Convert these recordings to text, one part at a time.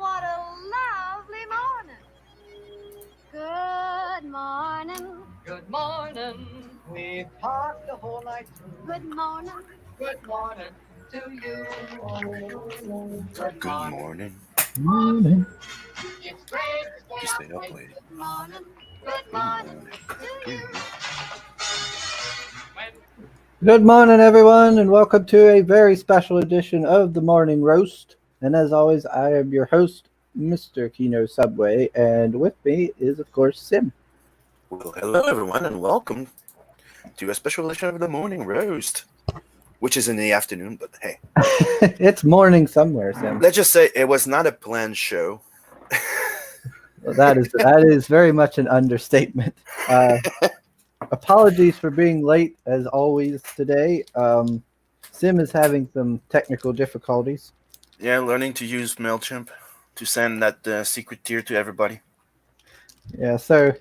what a lovely morning. Good morning. Good morning. We've talked the whole night through. Good morning. Good morning to you. Good Good morning. morning. It's great to You stay stay up up late. late. Good morning. Good Good morning morning to to you. you. Good morning, everyone, and welcome to a very special edition of the Morning Roast. And as always, I am your host, Mr. Kino Subway, and with me is, of course, Sim. Well, hello everyone, and welcome to a special edition of the Morning Roast, which is in the afternoon. But hey, It's morning somewhere, Sim. let's just say it was not a planned show. Well, that is very much an understatement. Apologies for being late, as always today. Sim is having some technical difficulties. Yeah, learning to use Mailchimp to send that secret tier to everybody. Yeah, so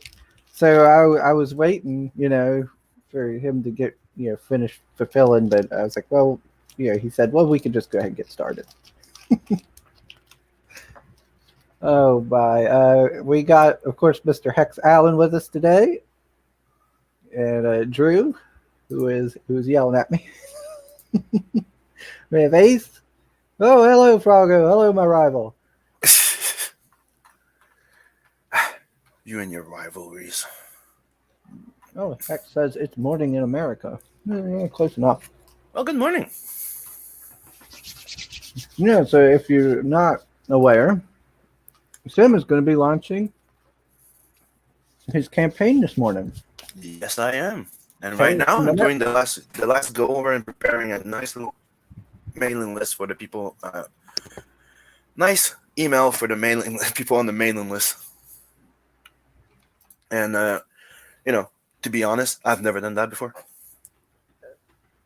I was waiting, for him to get finish fulfilling, but I was like, well, he said, well, we could just go ahead and get started. Oh, bye. We got, of course, Mr. Hex Allen with us today, and Drew, who's yelling at me. We have Ace. Oh, hello, Froggo. Hello, my rival. You and your rivalries. Oh, Hex says it's morning in America. Close enough. Well, good morning. So if you're not aware, Sim is going to be launching his campaign this morning. Yes, I am. And Tell right us now, I'm about doing the last go over and preparing a nice little mailing list for the people. Nice email for the mailing people on the mailing list. And to be honest, I've never done that before.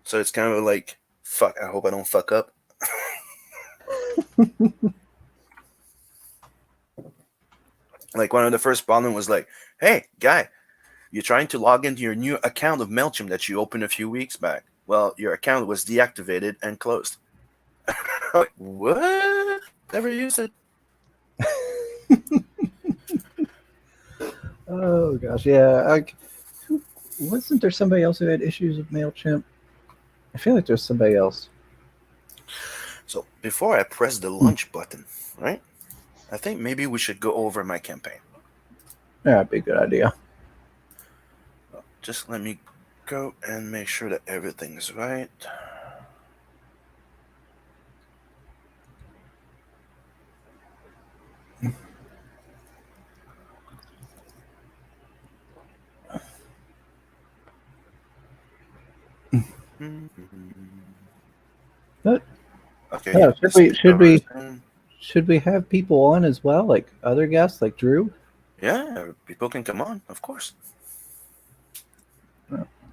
So it's kind of like, fuck. I hope I don't fuck up. Like one of the first problem was like, hey, guy, you're trying to log into your new account of Mailchimp that you opened a few weeks back. Well, your account was deactivated and closed. Like, what? Never used it. Oh gosh, yeah. Wasn't there somebody else who had issues with Mailchimp? I feel like there's somebody else. So before I press the launch button, right? I think maybe we should go over my campaign. Yeah, that'd be a good idea. Just let me go and make sure that everything's right. But Okay, yeah. should we have people on as well, like other guests, like Drew? Yeah, people can come on, of course.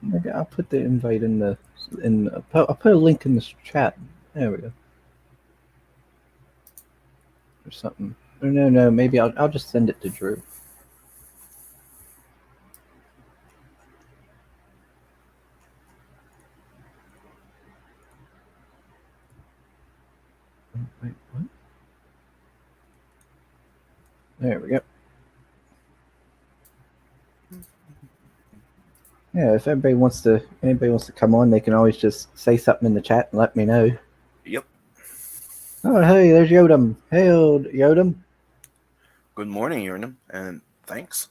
Maybe I'll put the invite I'll put a link in the chat. There we go. Or something. Or no. Maybe I'll just send it to Drew. Wait, what? There we go. Yeah, if anybody wants to come on, they can always just say something in the chat and let me know. Yep. Oh, hey, there's Yodam. Hey, old Yodam. Good morning, Urnum, and thanks.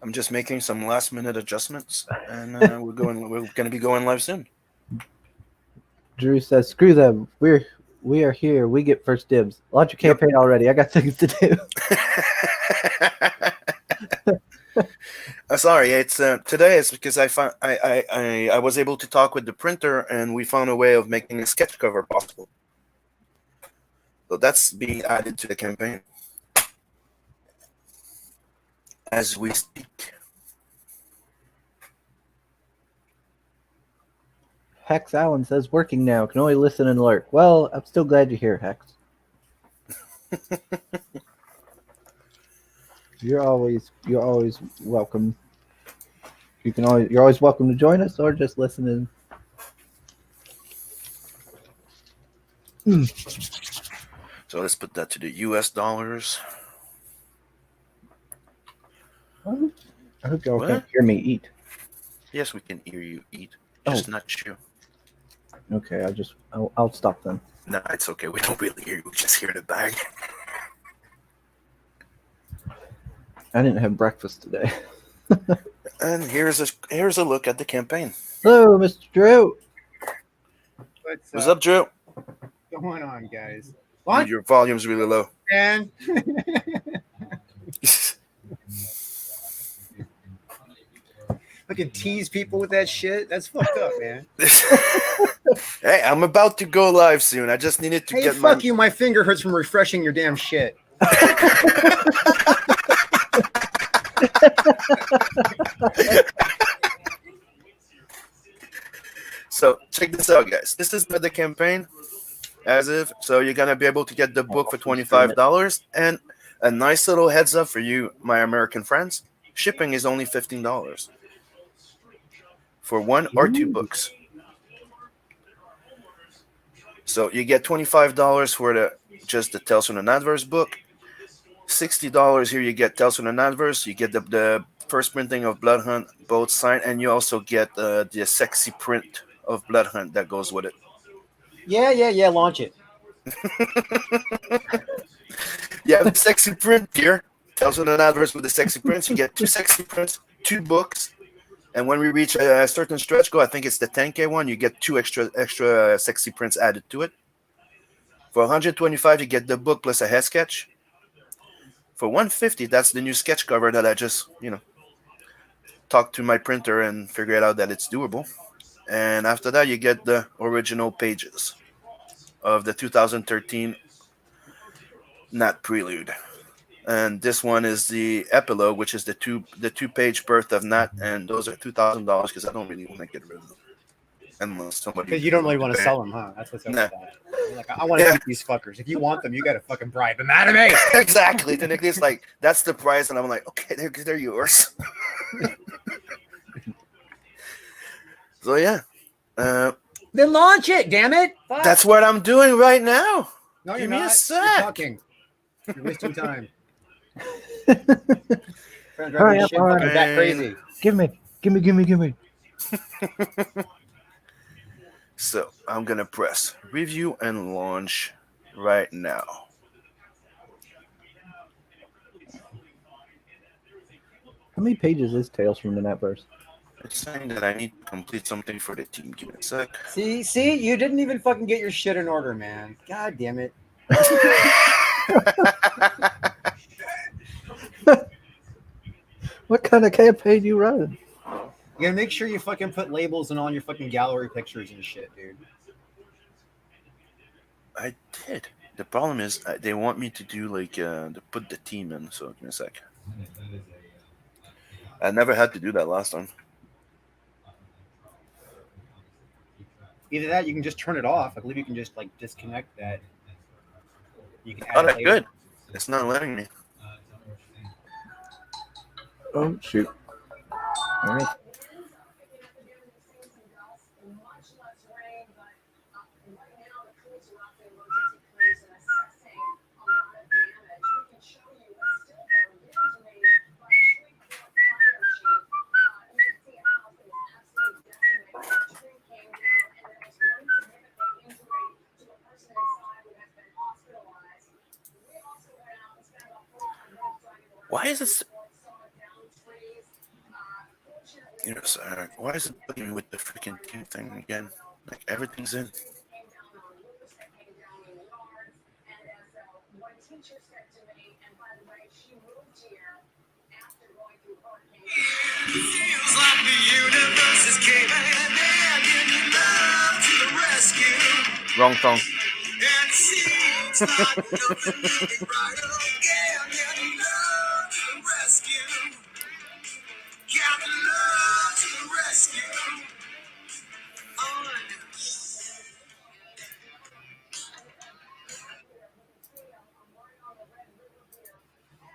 I'm just making some last minute adjustments, and we're gonna be going live soon. Drew says, "Screw them. We are here. We get first dibs. Launch your campaign already. I got things to do." Sorry, it's today. It's because I was able to talk with the printer, and we found a way of making a sketch cover possible. So that's being added to the campaign as we speak. Hex Allen says, "Working now. Can only listen and lurk." Well, I'm still glad you're here, Hex. You're always welcome. You're always welcome to join us or just listen in. So let's put that to the U.S. dollars. I hope y'all What? can't hear me eat. Yes, we can hear you eat. Just not you. Okay, I'll stop then. No, it's okay. We don't really hear you. We just hear the bag. I didn't have breakfast today. And here's a look at the campaign. Hello, Mr. Drew. What's up, Drew? going on, guys? Dude, What? your volume's really low. Man. Fucking tease people with that shit. That's fucked up, man. Hey, I'm about to go live soon. I just needed to Hey, get fuck you. My finger hurts from refreshing your damn shit. So check this out, guys. This is the campaign, as if. So you're gonna be able to get the book for $25, and a nice little heads up for you, my American friends. Shipping is only $15 for 1 or 2 books. So you get $25 for just the Tales from the Natverse book. $60 here you get Tales from the Natverse. You get the first printing of Blood Hunt, both signed, and you also get the sexy print of Blood Hunt that goes with it. Yeah. Launch it. You have the sexy print here. Tales from the Natverse with the sexy prints. You get 2 sexy prints, 2 books. And when we reach a certain stretch goal, I think it's the 10K one, you get 2 extra sexy prints added to it. For $125, you get the book plus a head sketch. For $150, that's the new sketch cover that I just, talked to my printer and figured out that it's doable. And after that, you get the original pages of the 2013 Nat Prelude. And this one is the epilogue, which is the 2-page birth of Nat, and those are $2,000 because I don't really want to get rid of them. Unless somebody. Because you don't really want to sell them, huh? That's what's up with that. You're like, I want to keep these fuckers. If you want them, you got to fucking bribe them out of me. Exactly. Then it's like, that's the price. And I'm like, okay, they're yours. So, yeah. Then launch it, damn it. Fuck. That's what I'm doing right now. No, Give you're me a not. sec. You're talking. You're wasting time. Hurry up, fucking that crazy. Give me. So I'm gonna press review and launch right now. How many pages is Tales from the Natverse? It's saying that I need to complete something for the team. Give me a sec. See, you didn't even fucking get your shit in order, man. God damn it. What kind of campaign you run? You gotta make sure you fucking put labels on all your fucking gallery pictures and shit, dude. I did. The problem is they want me to do to put the team in. So give me a sec. I never had to do that last time. Either that, you can just turn it off. I believe you can just disconnect that. You can add Oh, it that's later. good. It's not letting me. Oh, shoot. All right. Why is it? Sorry. Why is it putting me with the freaking team thing again? Like everything's in. Feels like the universe is caving in love to the rescue. Wrong song. And it seems like nothing will be right again in love to the rescue. Captain Love to the rescue.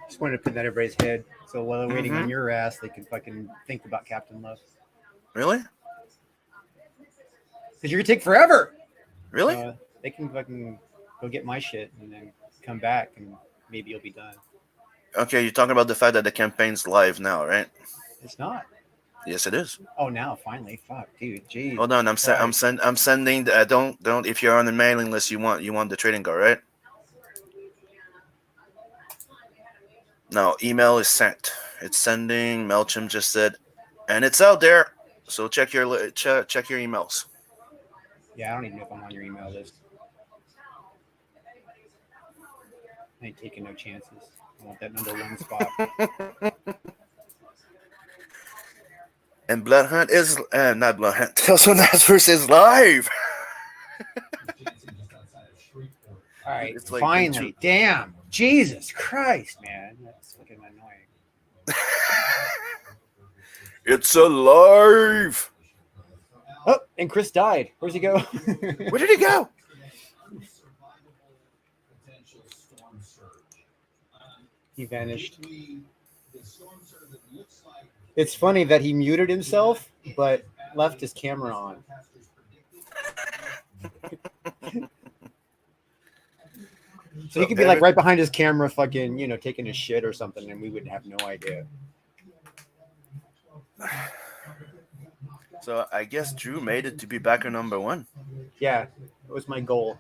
Just wanted to put that in everybody's head. So while they're waiting on your ass, they can fucking think about Captain Love. Really? Because you're going to take forever. Really? They can fucking go get my shit, and then come back, and maybe you'll be done. Okay, you're talking about the fact that the campaign's live now, right? It's not. Yes, it is. Oh, now finally, fuck, dude, jeez. Hold on, I'm sending. Don't. If you're on the mailing list, you want the trading card, right? No, email is sent. It's sending. Mailchimp just said, and it's out there. So check your emails. Yeah, I don't even know if I'm on your email list. I ain't taking no chances. I want that number one spot. And Blood Hunt is not Blood Hunt. Tales from Natverse is live. All right, It's like finally. Damn. Jesus Christ, man. That's fucking annoying. It's alive. Oh, and Chris died. Where's he go? Where did he go? He vanished. It's funny that he muted himself, but left his camera on. So he could be like right behind his camera, fucking, taking his shit or something, and we would have no idea. So I guess Drew made it to be backer number 1. Yeah, it was my goal.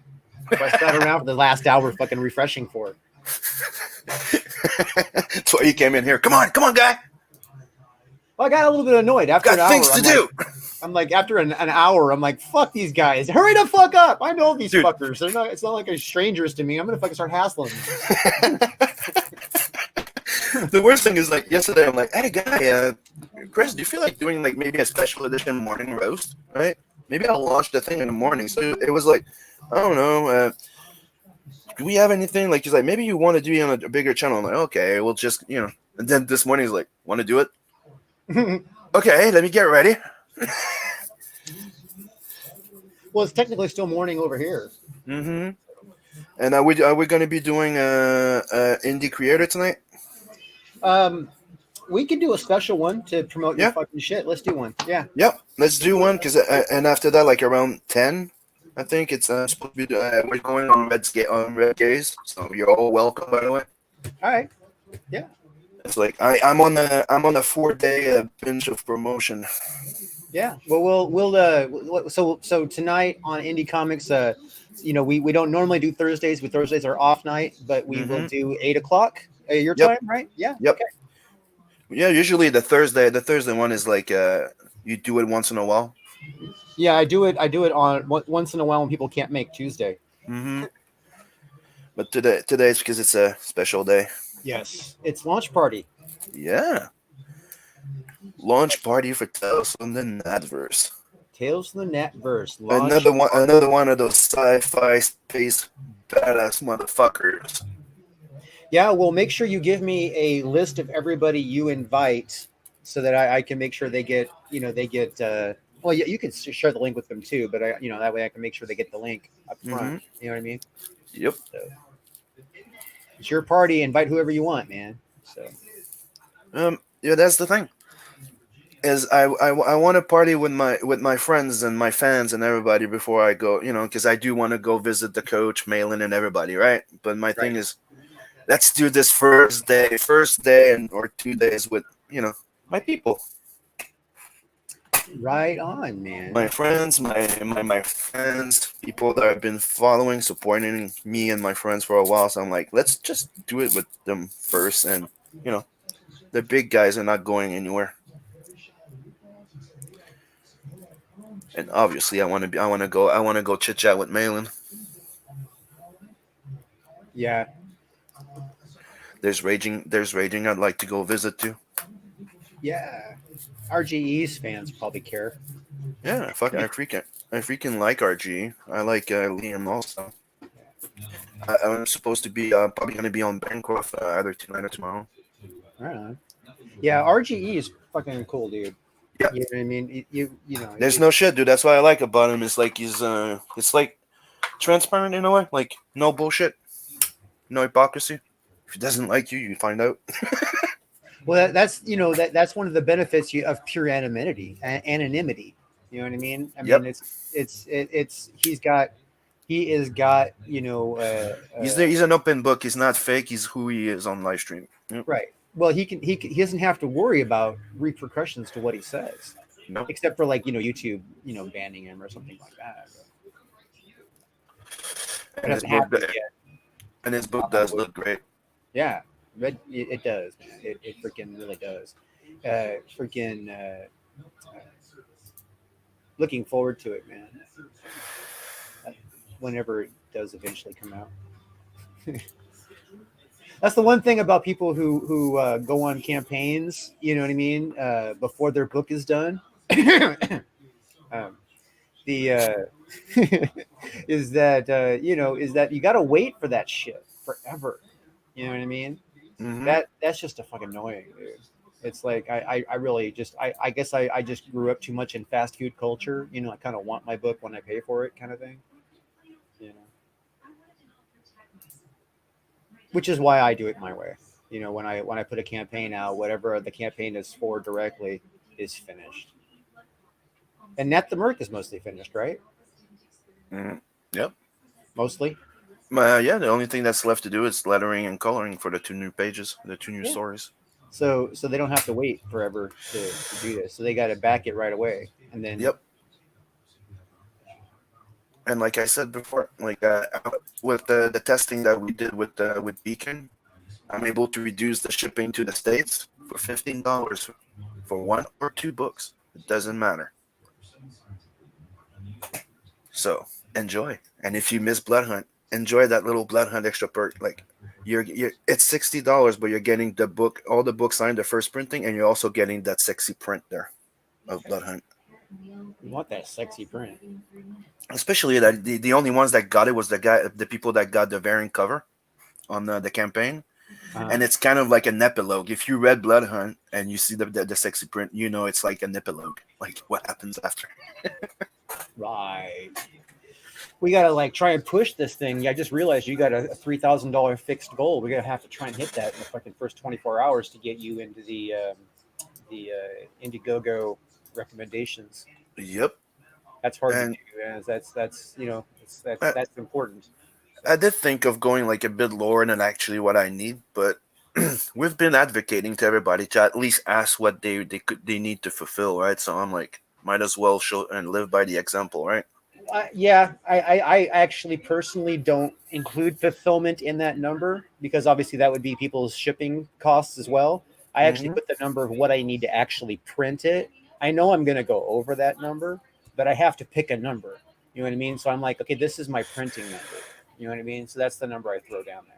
So I sat around for the last hour fucking refreshing for it. That's why you came in here. Come on, guy. Well, I got a little bit annoyed after Got an hour. things to do. I'm like, after an hour, I'm like, fuck these guys. Hurry the fuck up. I know these fuckers. It's not like they're strangers to me. I'm going to fucking start hassling them. The worst thing is, like, yesterday, I'm like, hey, guy, Chris, do you feel like doing, like, maybe a special edition morning roast, right? Maybe I'll launch the thing in the morning. So it was like, I don't know, do we have anything? Like, he's like, maybe you want to do it on a bigger channel. I'm like, okay, we'll just, And then this morning, he's like, want to do it? Okay, let me get ready. Well, it's technically still morning over here. Mm-hmm. And are we going to be doing indie creator tonight? We could do a special one to promote your fucking shit. Let's do one. Yeah. Yep. Let's do one because and after that, like around 10, I think it's supposed to be. We're going on Red Gaze, so you're all welcome. By the way. All right. Yeah. It's like I'm on a 4-day binge of promotion. Yeah. Well, we'll so tonight on Indie Comics, we don't normally do Thursdays, but Thursdays are off night, but we will do 8:00 your time, right? Yeah. Yep. Okay. Yeah. Usually the Thursday one is like you do it once in a while. Yeah, I do it on once in a while when people can't make Tuesday. Mm-hmm. But today's because it's a special day. Yes, it's launch party. Yeah. Launch party for Tales from the Natverse. Tales from the Natverse. Another one of those sci-fi space badass motherfuckers. Yeah, well, make sure you give me a list of everybody you invite, so that I can make sure they get. Well, yeah, you can share the link with them too, but that way I can make sure they get the link up front. Mm-hmm. You know what I mean? Yep. So, it's your party. Invite whoever you want, man. So. Yeah, that's the thing. Is I want to party with my friends and my fans and everybody before I go, because I do want to go visit the coach, Malin, and everybody, right? But my thing is, let's do this first day or 2 days with my people. Right on, man. My friends, my friends, people that have been following, supporting me and my friends for a while. So I'm like, let's just do it with them first, and the big guys are not going anywhere. And obviously, I want to go chit chat with Malin. Yeah. There's raging. I'd like to go visit too. Yeah. RGE's fans probably care. Yeah, I freaking like RG. I like Liam also. I'm supposed to be probably going to be on Bancroft either tonight or tomorrow. Right on. Yeah, RGE is fucking cool, dude. Yeah. You know what I mean? You know. There's no shit, dude. That's what I like about him. It's like he's it's like transparent in a way. Like no bullshit, no hypocrisy. If he doesn't like you, you find out. Well, that's that's one of the benefits of pure anonymity. You know what I mean? I mean, it's he's he is got He's an open book. He's not fake. He's who he is on live stream. Yep. right. Well, he doesn't have to worry about repercussions to what he says, No. except for like YouTube banning him or something like that. It And his hasn't book, happened yet. and his book does look great. Yeah, it does, man. It freaking really does. Looking forward to it, man. Whenever it does eventually come out. That's the one thing about people who go on campaigns. You know what I mean? Before their book is done. The is that you got to wait for that shit forever. You know what I mean? Mhm. That's just a fucking annoying, dude. It's like I really just I guess I just grew up too much in fast food culture. I kind of want my book when I pay for it, kind of thing. Which is why I do it my way. When I put a campaign out, whatever the campaign is for directly is finished. And Net the Merc is mostly finished, right? Mhm. Yep. Mostly. Yeah, the only thing that's left to do is lettering and coloring for the 2 new pages, the 2 new stories. So they don't have to wait forever to do this. So they got to back it right away, and then Yep. And like I said before, like with the testing that we did with Beacon, I'm able to reduce the shipping to the States for $15 for 1 or 2 books. It doesn't matter. So enjoy. And if you miss Blood Hunt, enjoy that little Blood Hunt extra perk. Like you're it's $60, but you're getting the book, all the books signed, the first printing, and you're also getting that sexy print there of Blood Hunt. you want that sexy print. Especially that the only ones that got it was the people that got the variant cover on the campaign. And it's kind of like an epilogue. If you read Blood Hunt and you see the sexy print, it's like an epilogue. Like what happens after. Right. We gotta like try and push this thing. I just realized you got a $3,000 fixed goal. We're gonna have to try and hit that in the fucking first 24 hours to get you into the Indiegogo recommendations. Yep. That's hard And- to do. Man. That's important. I did think of going like a bit lower than actually what I need, but we've been advocating to everybody to at least ask what they need to fulfill, right? So I'm like, might as well show and live by the example, right? Yeah, I actually personally don't include fulfillment in that number because obviously that would be people's shipping costs as well. I actually put the number of what I need to actually print it. I know I'm going to go over that number, but I have to pick a number. You know what I mean? So I'm like, okay, this is my printing number. You know what I mean? So that's the number I throw down there.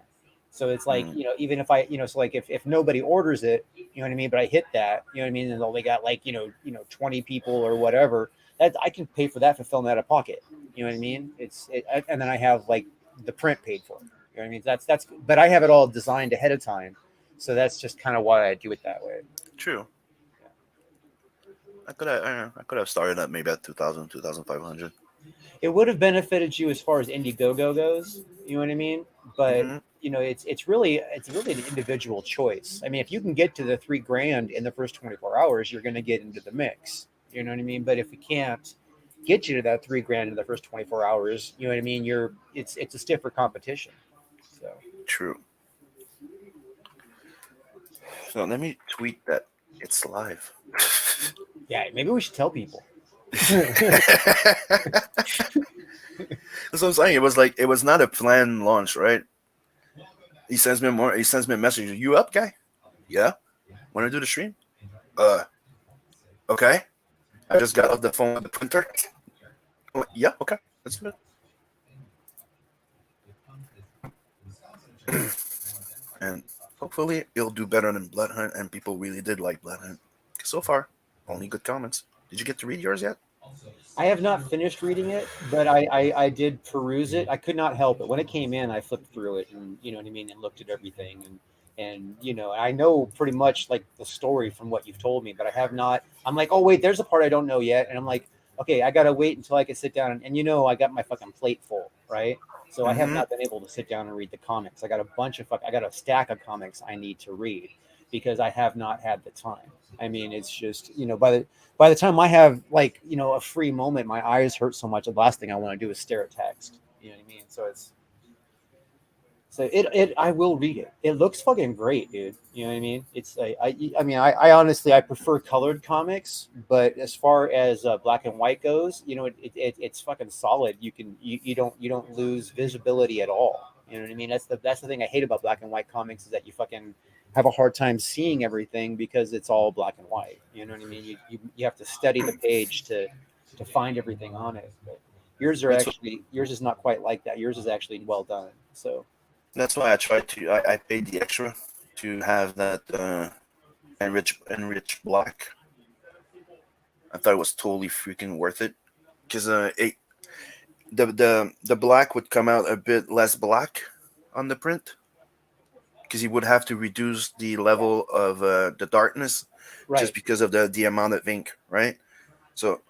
So it's like, even if I, so like if nobody orders it, you know what I mean? But I hit that, you know what I mean? And only got like, 20 people or whatever, that I can pay for that fulfillment out of pocket. You know what I mean? And then I have like the print paid for. You know what I mean? That's, but I have it all designed ahead of time. So that's just kind of why I do it that way. True. I could have started at maybe at 2,000, 2,500. It would have benefited you as far as Indiegogo goes. You know what I mean? But it's really an individual choice. I mean, if you can get to the $3,000 in the first 24 hours, you're going to get into the mix. You know what I mean? But if we can't get you to that $3,000 in the first 24 hours, you know what I mean? It's a stiffer competition. So True. So let me tweet that it's live. yeah, maybe we should tell people. That's what I'm saying. It was not a planned launch, right? He sends me a message. You up, guy? Yeah. Want to do the stream? Okay. I just got off the phone with the printer. I'm like, yeah, okay. Let's do it. And hopefully it'll do better than Blood Hunt, and people really did like Blood Hunt. So far, only good comments. Did you get to read yours yet? I have not finished reading it, but I did peruse it. I could not help it. When it came in, I flipped through it and, you know what I mean, and looked at everything. And I know pretty much like the story from what you've told me, but I have not. I'm like, oh, wait, there's a part I don't know yet. And I'm like, okay, I got to wait until I can sit down. And I got my fucking plate full, right? So I have not been able to sit down and read the comics. I got a stack of comics I need to read because I have not had the time. I mean, it's just, by the time I have like, a free moment, my eyes hurt so much. The last thing I want to do is stare at text. You know what I mean? So it I will read it. It looks fucking great, dude. You know what I mean? It's I mean I honestly I prefer colored comics, but as far as black and white goes, you know it's fucking solid. You don't lose visibility at all. You know what I mean? That's the thing I hate about black and white comics is that you fucking have a hard time seeing everything because it's all black and white. You know what I mean? You have to study the page to find everything on it. But That's yours is not quite like that. Yours is actually well done. So. That's why I tried to. I paid the extra to have that enriched black. I thought it was totally freaking worth it because the black would come out a bit less black on the print because you would have to reduce the level of the darkness Right. just because of the amount of ink, right? So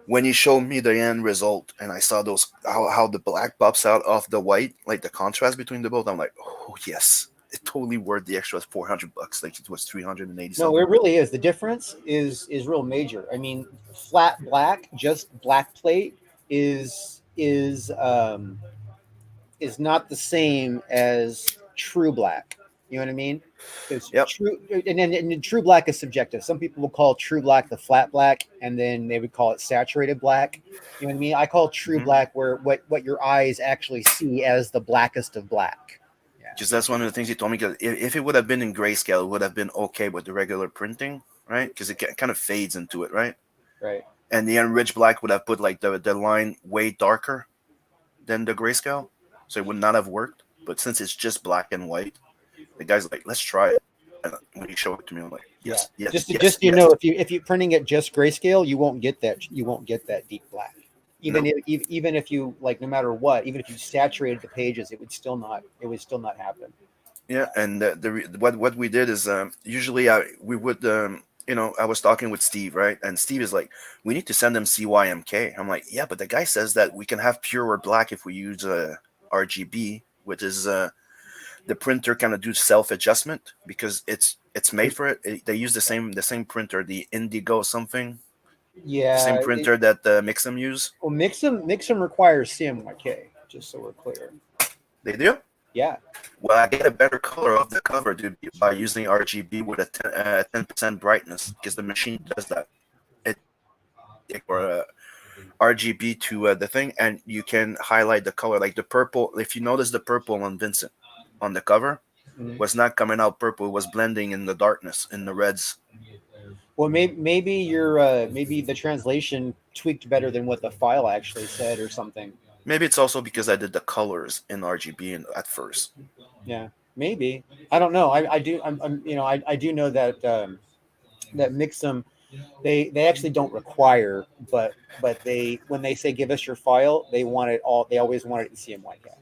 when you showed me the end result and I saw those how the black pops out of the white, like the contrast between the both, I'm like, oh yes, it totally worth the extra $400. Like it was 380. No, it really is. The difference is real major. I mean, flat black, just black plate is not the same as true black. You know what I mean? Because Yep. and true black is subjective. Some people will call true black the flat black, and then they would call it saturated black. You know what I mean? I call true black where what your eyes actually see as the blackest of black. Because that's one of the things he told me. Because if it would have been in grayscale, it would have been okay with the regular printing, right? Because it kind of fades into it, right? Right. And the enriched black would have put like the line way darker than the grayscale, so it would not have worked. But since it's just black and white, the guy's like, "Let's try it." And when he showed it to me, I'm like, "Yes, yes." Just yes, you yes. know, if you're printing it just grayscale, you won't get that. You won't get that deep black. Even if you like, no matter what, even if you saturated the pages, it would still not happen. Yeah, and what we did is usually we would I was talking with Steve, right? And Steve is like, we need to send them CYMK. I'm like, yeah, but the guy says that we can have pure or black if we use RGB, which is the printer kind of do self adjustment because it's made for it. They use the same printer, the Indigo something. Yeah, the same printer that Mixam use. Well, Mixam requires CMYK, just so we're clear. They do. Yeah. Well, I get a better color off the cover, dude, by using RGB with a 10% brightness because the machine does that. It or RGB to the thing, and you can highlight the color, like the purple. If you notice the purple on Vincent on the cover was not coming out purple; it was blending in the darkness in the reds. Well, maybe your maybe the translation tweaked better than what the file actually said, or something. Maybe it's also because I did the colors in RGB at first. Yeah, maybe. I don't know. I do. I do know that that Mixam, they actually don't require, but they when they say give us your file, they want it all. They always want it in CMYK,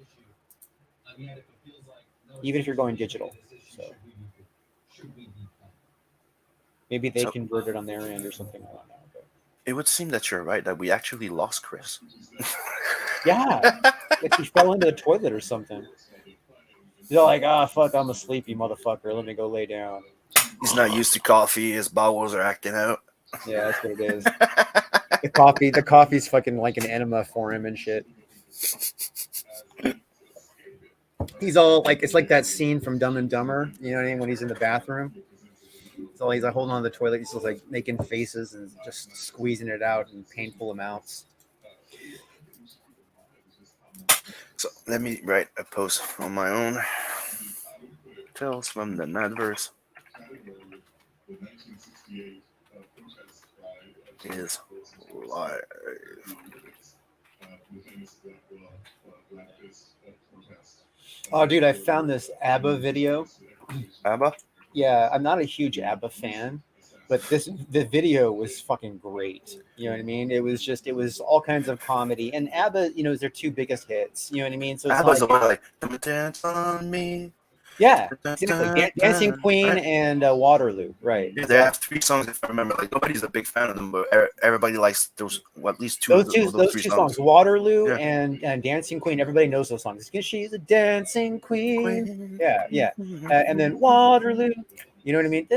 even if you're going digital. So maybe they convert it on their end or something. I don't know. But. It would seem that you're right, that we actually lost Chris. Yeah, like he fell into the toilet or something. You're like, fuck, I'm a sleepy motherfucker. Let me go lay down. He's not used to coffee. His bowels are acting out. Yeah, that's what it is. The coffee's fucking like an enema for him and shit. He's all like, it's like that scene from Dumb and Dumber. You know what I mean? When he's in the bathroom. So he's like holding on to the toilet. He's just like making faces and just squeezing it out in painful amounts. So let me write a post on my own. Tales from the Natverse is live. Oh, dude, I found this ABBA video. ABBA? Yeah, I'm not a huge ABBA fan, but the video was fucking great. You know what I mean? It was all kinds of comedy, and ABBA, is their two biggest hits. You know what I mean? So it's ABBA's like dance on me. Yeah, exactly. Dancing Queen right? And Waterloo, right? Yeah, they have 3 songs if I remember. Like nobody's a big fan of them, but everybody likes those. Well, at least two. Those two songs, Waterloo yeah. and Dancing Queen. Everybody knows those songs. She's a dancing queen. Yeah. And then Waterloo. You know what I mean?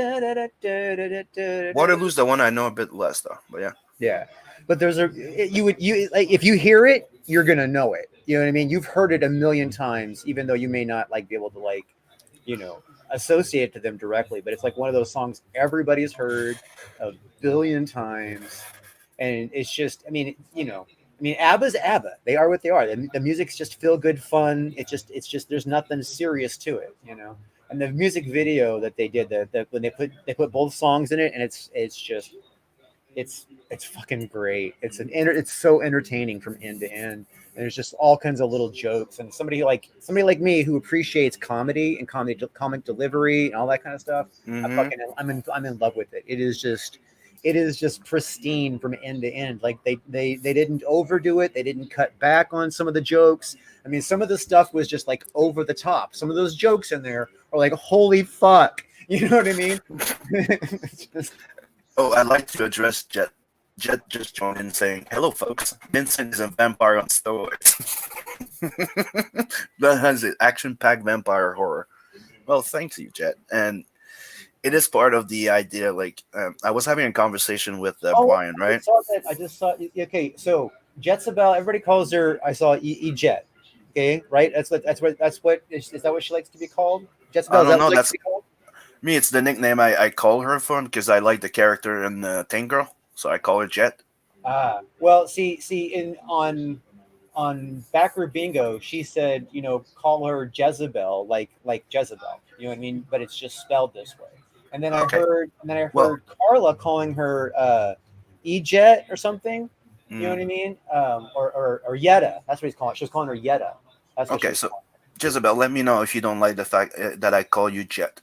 Waterloo's the one I know a bit less though, but yeah. Yeah, but there's if you hear it, you're gonna know it. You know what I mean? You've heard it a million times, even though you may not like be able to like, you know, associate to them directly. But it's like one of those songs everybody's heard a billion times, and it's just, I mean, you know, I mean, ABBA's ABBA. They are what they are. The music's just feel good fun. It's just there's nothing serious to it, you know. And the music video that they did, when they put both songs in it, and it's just it's fucking great. It's so entertaining from end to end. And there's just all kinds of little jokes. And somebody like me who appreciates comedy and comic delivery and all that kind of stuff, I'm in love with it. It is just pristine from end to end. Like they didn't overdo it. They didn't cut back on some of the jokes. I mean, some of the stuff was just like over the top. Some of those jokes in there are like, holy fuck. You know what I mean? It's just, Oh, I'd like to address Jet. Jet just joined in saying, "Hello, folks. Vincent is a vampire on steroids." That has an action-packed vampire horror. Well, thanks you, Jet. And it is part of the idea. Like, I was having a conversation with Brian, right? I just saw. Okay, so Jetsabelle. Everybody calls her. I saw Jet. Okay, right? That's what. Is that what she likes to be called? Jetsabelle. I don't know. That's That's me. It's the nickname I call her from because I like the character in Tank Girl, so I call her Jet. Well, see, on Backer Bingo, she said, you know, call her Jezebel, like Jezebel. You know what I mean? But it's just spelled this way. And then I heard Carla calling her E-Jet or something. You know what I mean? Or Yetta. That's what he's calling. She was calling her Yetta. That's what Okay, so Jezebel, let me know if you don't like the fact that I call you Jet.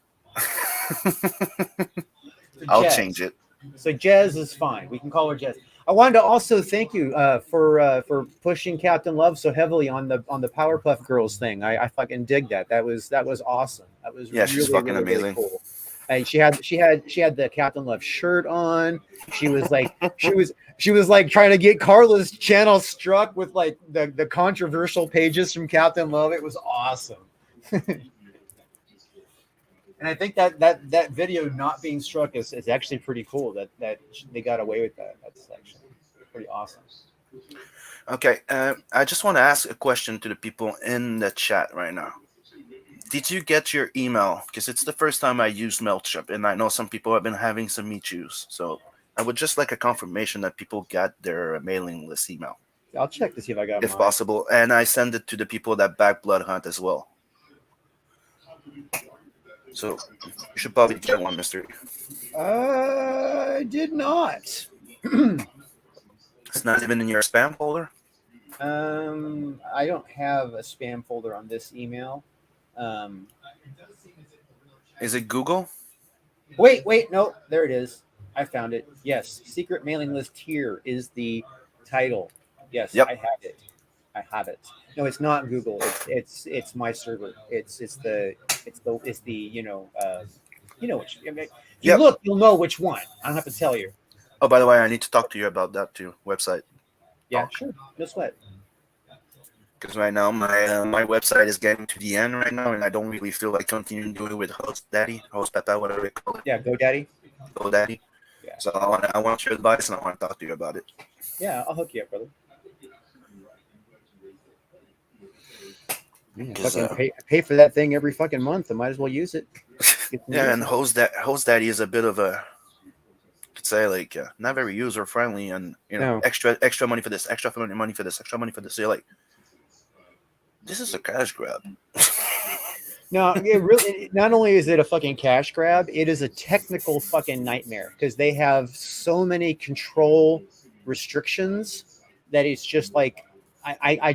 I'll change it. So Jez is fine. We can call her Jez. I wanted to also thank you for pushing Captain Love so heavily on the Powerpuff Girls thing. I fucking dig that. That was awesome. That was she's fucking amazing. Really cool. And she had the Captain Love shirt on. She was like trying to get Carla's channel struck with like the controversial pages from Captain Love. It was awesome. And I think that video not being struck is actually pretty cool. That they got away with that. That's actually pretty awesome. Okay, I just want to ask a question to the people in the chat right now. Did you get your email? Because it's the first time I used MailChimp, and I know some people have been having some issues. So I would just like a confirmation that people got their mailing list email. I'll check to see if I got if mine. possible. And I send it to the people that back Blood Hunt as well. So you should probably get one, Mr. I did not. It's not even in your spam folder? I don't have a spam folder on this email. Is it Google? Wait, no, there it is. I found it. Yes, secret mailing list here is the title. Yes, yep. I have it. No, it's not Google. It's my server. It's the you know which. If you look, you'll know which one. I don't have to tell you. Oh, by the way, I need to talk to you about that too. Website. Yeah, sure. No sweat. Because right now my website is getting to the end right now, and I don't really feel like continuing doing it with Host Papa, whatever they call it. Yeah, GoDaddy. Yeah. So I want your advice, and I want to talk to you about it. Yeah, I'll hook you up, brother. Fucking pay for that thing every fucking month. I might as well use it. Yeah, and HostDaddy is a bit of a, could say like not very user friendly, and extra money for this, extra money for this, extra money for this. So you're like, this is a cash grab. No, it really. Not only is it a fucking cash grab, it is a technical fucking nightmare because they have so many control restrictions that it's just like. I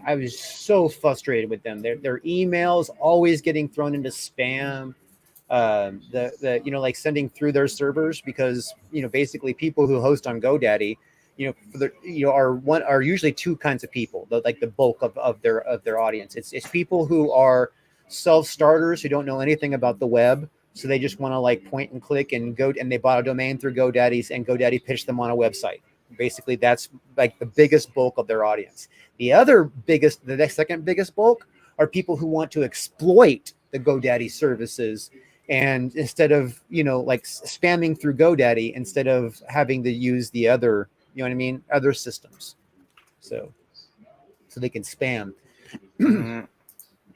was so frustrated with them. Their emails always getting thrown into spam. The like sending through their servers because basically people who host on GoDaddy, are usually two kinds of people. The bulk of their audience. It's people who are self-starters who don't know anything about the web, so they just want to like point and click and go, and they bought a domain through GoDaddy, and GoDaddy pitched them on a website. Basically, that's like the biggest bulk of their audience. The second biggest bulk are people who want to exploit the GoDaddy services, and instead of like spamming through GoDaddy, instead of having to use the other, other systems. So so they can spam. Mhm.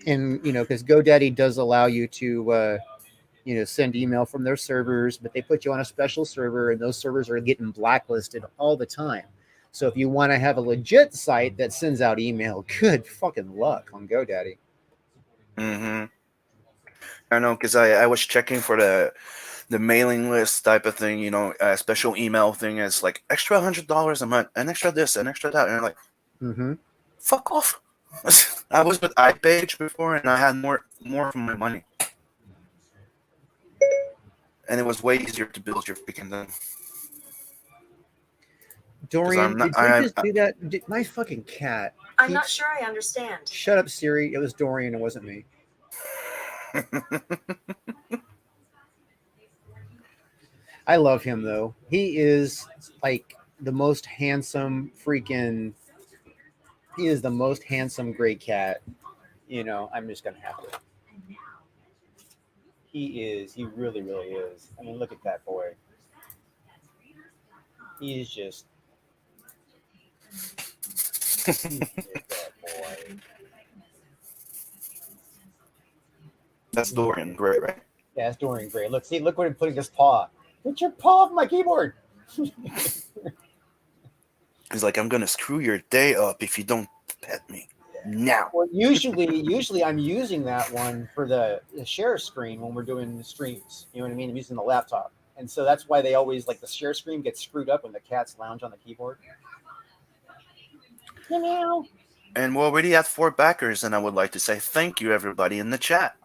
And because GoDaddy does allow you to send email from their servers, but they put you on a special server, and those servers are getting blacklisted all the time. So if you want to have a legit site that sends out email, good fucking luck on GoDaddy. Mhm. I know, because I was checking for the mailing list type of thing, a special email thing is like extra $100 a month, an extra this, an extra that, and I'm like, Mm-hmm. fuck off. I was with iPage before, and I had more for my money, and it was way easier to build your freaking thing. Dorian, did you just do that? My fucking cat. I'm not sure I understand. Shut up, Siri. It was Dorian. It wasn't me. I love him though. He is like the most handsome freaking. He is the most handsome gray cat. I'm just gonna have to. He is. He really, really is. I mean, look at that boy. He is just. Look at that boy. That's Dorian Gray, right? Yeah, it's Dorian Gray. Look what I'm putting his paw. Put your paw off my keyboard. He's like, I'm gonna screw your day up if you don't pet me now. Well, usually I'm using that one for the share screen when we're doing the streams. You know what I mean? I'm using the laptop, and so that's why they always like the share screen gets screwed up when the cats lounge on the keyboard. Meow. And we're already at 4 backers, and I would like to say thank you, everybody in the chat.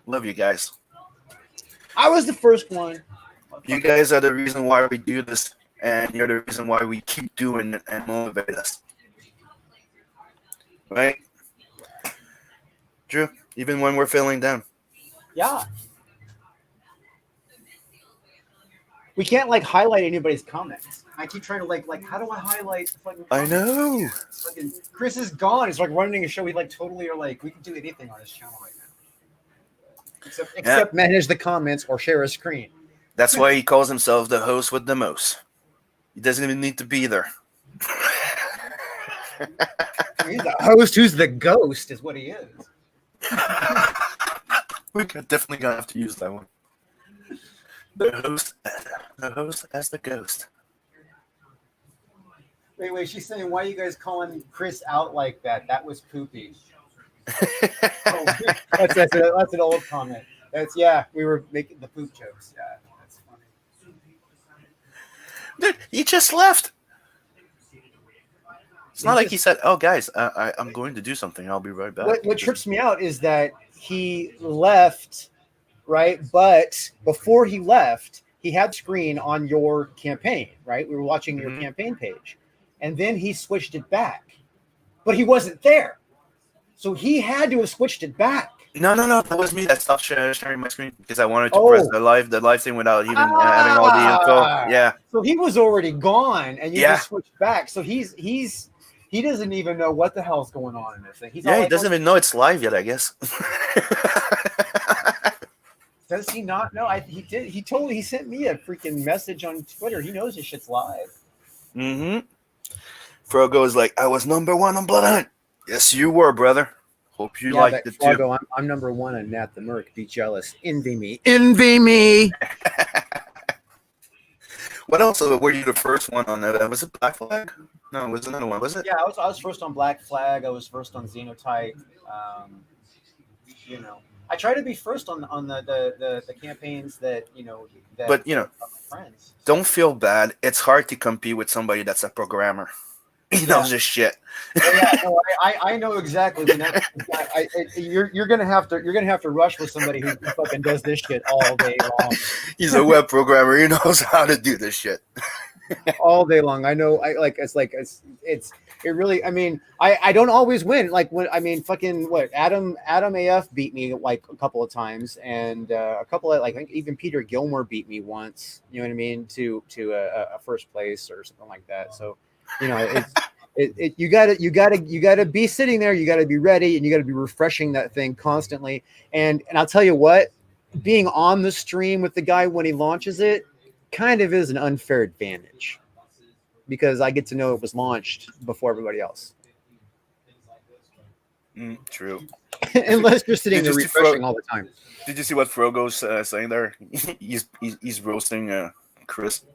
Love you guys. I was the first one. You guys are the reason why we do this, and you're the reason why we keep doing it and motivate us. Right? Drew, even when we're feeling down. Yeah. We can't like highlight anybody's comments. I keep trying to like how do I highlight the fucking comments? I know. Fucking Chris is gone. It's like running a show. We like totally are like we can do anything on this channel right now. Except manage the comments or share a screen. That's why he calls himself the host with the most. He doesn't even need to be there. He's the host who's the ghost is what he is. We're definitely gonna have to use that one. The host as the ghost. Wait, she's saying, why are you guys calling Chris out like that? That was poopy. That's an old comment. We were making the poop jokes. Yeah, that's funny. Dude, he just left. It's not like he said, "Oh, guys, I'm going to do something. I'll be right back." What trips me out is that he left, right? But before he left, he had screen on your campaign, right? We were watching your campaign page, and then he switched it back, but he wasn't there, so he had to have switched it back. No, that was me that stopped sharing my screen because I wanted to press the live thing without even having all the info. Yeah. So he was already gone, and you just switched back. So he doesn't even know what the hell's going on in this thing. He doesn't even know it's live yet, I guess. Does he not know? He did. He sent me a freaking message on Twitter. He knows this shit's live. Mm-hmm. Frogo is like, I was number 1 on Blood Hunt. Yes, you were, brother. Hope you liked it too. I'm number 1 on Nat the Merc. Be jealous. Envy me. Envy me. What else? Were you the first one on that? Was it Black Flag? No, it was another one. Was it? Yeah, I was first on Black Flag. I was first on Xenotype. I try to be first on the campaigns that But friends. Don't feel bad. It's hard to compete with somebody that's a programmer. He knows this shit. I know exactly. You're gonna have to rush with somebody who fucking does this shit all day long. He's a web programmer. He knows how to do this shit all day long. I know. It really. I mean, I don't always win. Like when fucking what Adam AF beat me like a couple of times, and a couple of I think even Peter Gilmore beat me once. You know what I mean? To a first place or something like that. So. You gotta be sitting there. You gotta be ready, and you gotta be refreshing that thing constantly. And I'll tell you what, being on the stream with the guy when he launches it kind of is an unfair advantage because I get to know it was launched before everybody else. True. Unless you're sitting Did there you see refreshing all the time. Did you see what Frogo's saying there? He's roasting Chris.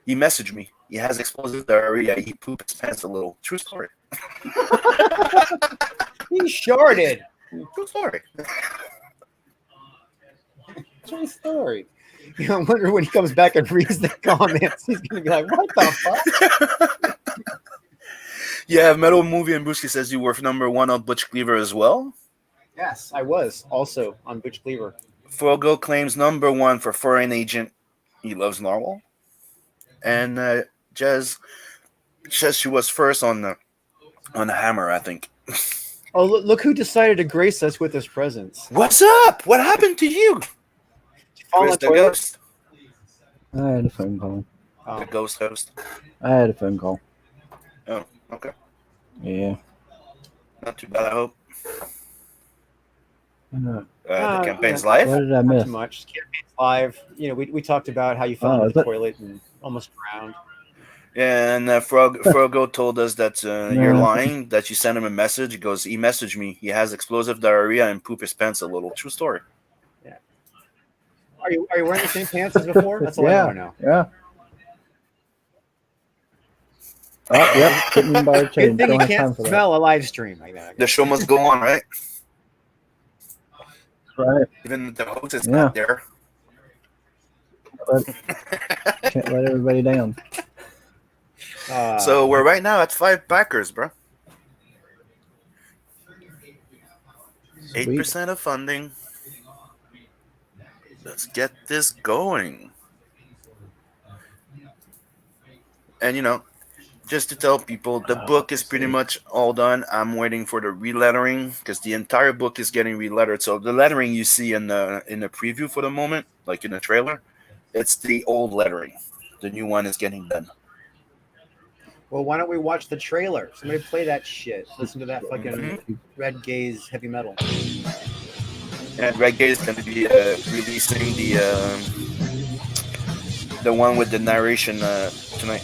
He messaged me. He has explosive diarrhea. He pooped his pants a little. True story. He shorted. True story. True story. You know, I wonder when he comes back and reads the comments, he's gonna be like, "What the fuck?" Yeah, Metal Movie and Brewski says you were #1 on Butch Cleaver as well. Yes, I was also on Butch Cleaver. Frogo claims #1 for Foreign Agent. He loves Narwhal. And Jez says she was first on the Hammer, I think. Oh, look who decided to grace us with his presence. What's up? What happened to you? Fall Chris on the toilet? Ghost. I had a phone call. Oh. The Ghost host. I had a phone call. Oh, okay. Yeah. Not too bad, I hope. Uh, The campaign's yeah. live? what did I Not miss? too much. Campaign's live. You know, we talked about how you fell Oh, into is the it? toilet and almost drowned. Yeah, and Frogo told us that you're No. lying, that you sent him a message. He goes, he messaged me. He has explosive diarrhea and poop his pants a little. True story. Are you wearing the same pants as before? That's all I Yeah. want to know. Yeah. Oh, yep. Couldn't buy a Good change. thing you Don't have time can't for that. smell a live stream like that. The show must go on, right? Right. Even the host is Yeah. not there. But can't let everybody down. So we're right now at 5 backers, bro. 8% of funding. Let's get this going. And you know, just to tell people, the book is pretty much all done. I'm waiting for the relettering because the entire book is getting relettered. So the lettering you see in the preview for the moment, like in the trailer, it's the old lettering. The new one is getting done. Well, why don't we watch the trailer? Somebody play that shit. Listen to that fucking Mhm. Red Gaze heavy metal. And Reggae is going to be releasing the one with the narration tonight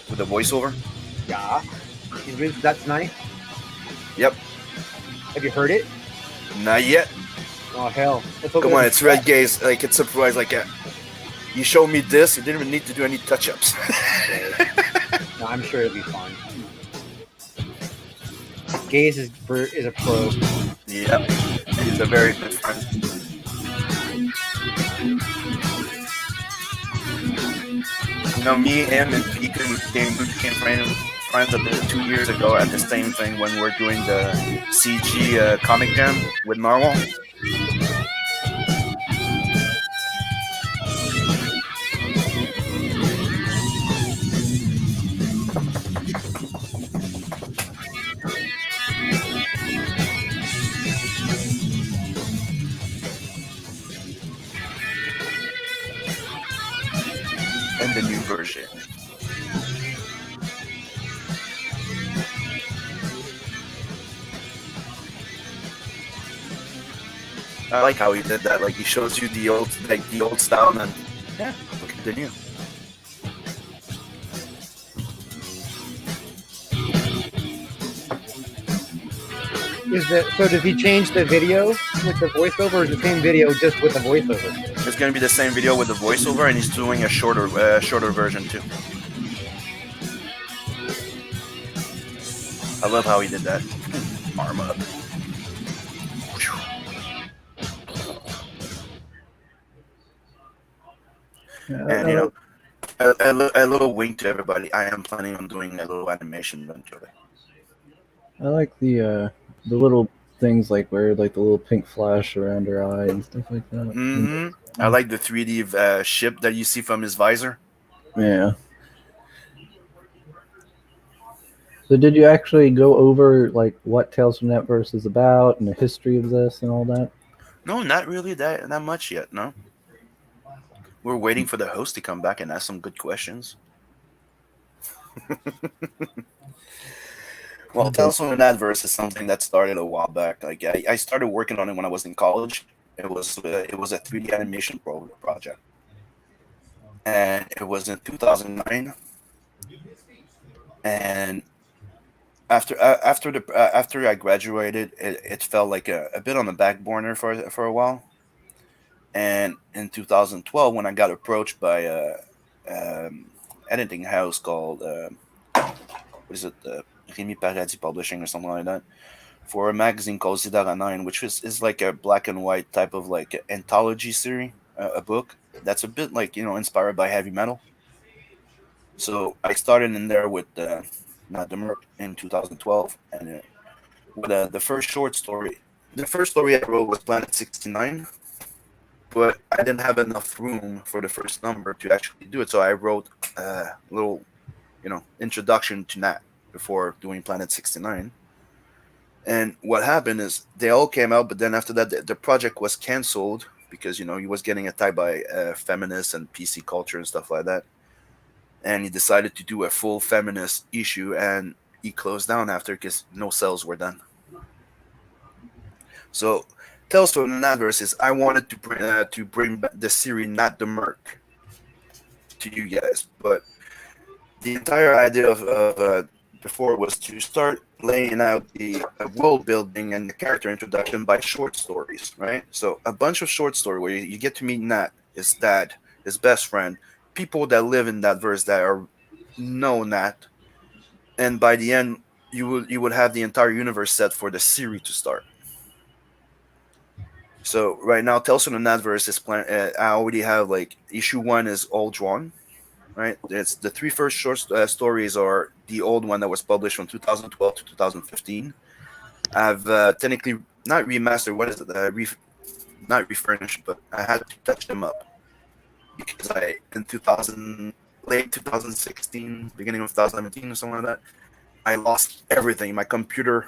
with the voiceover. Yeah. He's released that tonight? Yep. Have you heard it? Not yet. Oh, hell. Let's hope Come it on, doesn't it's Red Gaze. Like it's surprised. Like you showed me this. You didn't even need to do any touch-ups. No, I'm sure it'll be fine. Gaze is a pro. Yep. He's a very good friend. You know, me, him, and Peter became friends about 2 years ago at the same thing when we were doing the CG comic jam with Narwhal. And the new version. I like how he did that. Like he shows you the old style, and yeah, look at the new. So does he change the video with the voiceover, or is the same video just with the voiceover? It's gonna be the same video with the voiceover, and he's doing a shorter version too. I love how he did that. Arm up. And you know, a little wink to everybody. I am planning on doing a little animation eventually. I like the little things like where like the little pink flash around her eye and stuff like that. Mm-hmm. I like the 3D ship that you see from his visor. Yeah. So did you actually go over like what Tales from Natverse is about and the history of this and all that? No, not really that much yet. No, we're waiting for the host to come back and ask some good questions. Well, Tales from Natverse is something that started a while back. Like I started working on it when I was in college. It was a 3D animation project, and it was in 2009. And after I graduated, it felt like a bit on the back burner for a while. And in 2012, when I got approached by a editing house called what is it, Rémi Paradis Publishing or something like that, for a magazine called Zidara 9, which is like a black and white type of like anthology series, a book that's a bit like, inspired by heavy metal. So I started in there with Not the Merc in 2012, and with the first short story. The first story I wrote was Planet 69, but I didn't have enough room for the first number to actually do it. So I wrote a little, introduction to Nat before doing Planet 69. And what happened is they all came out, but then after that, the project was canceled because, he was getting attacked by feminists and PC culture and stuff like that. And he decided to do a full feminist issue, and he closed down after because no sales were done. So, Tales from the Natverse is I wanted to bring back the series, Not the Merc, to you guys, but the entire idea of before was to start laying out the world building and the character introduction by short stories, right? So a bunch of short story where you get to meet Nat, his dad, his best friend, people that live in that verse that are know Nat, and by the end you would have the entire universe set for the series to start. So right now, Tales from the Natverse is plan. I already have like issue 1 is all drawn. Right, it's the 3 first short stories are the old one that was published from 2012 to 2015. I've technically not remastered. What is it? Not refurnished, but I had to touch them up because I in 2000 late 2016, beginning of 2017 or something like that, I lost everything. My computer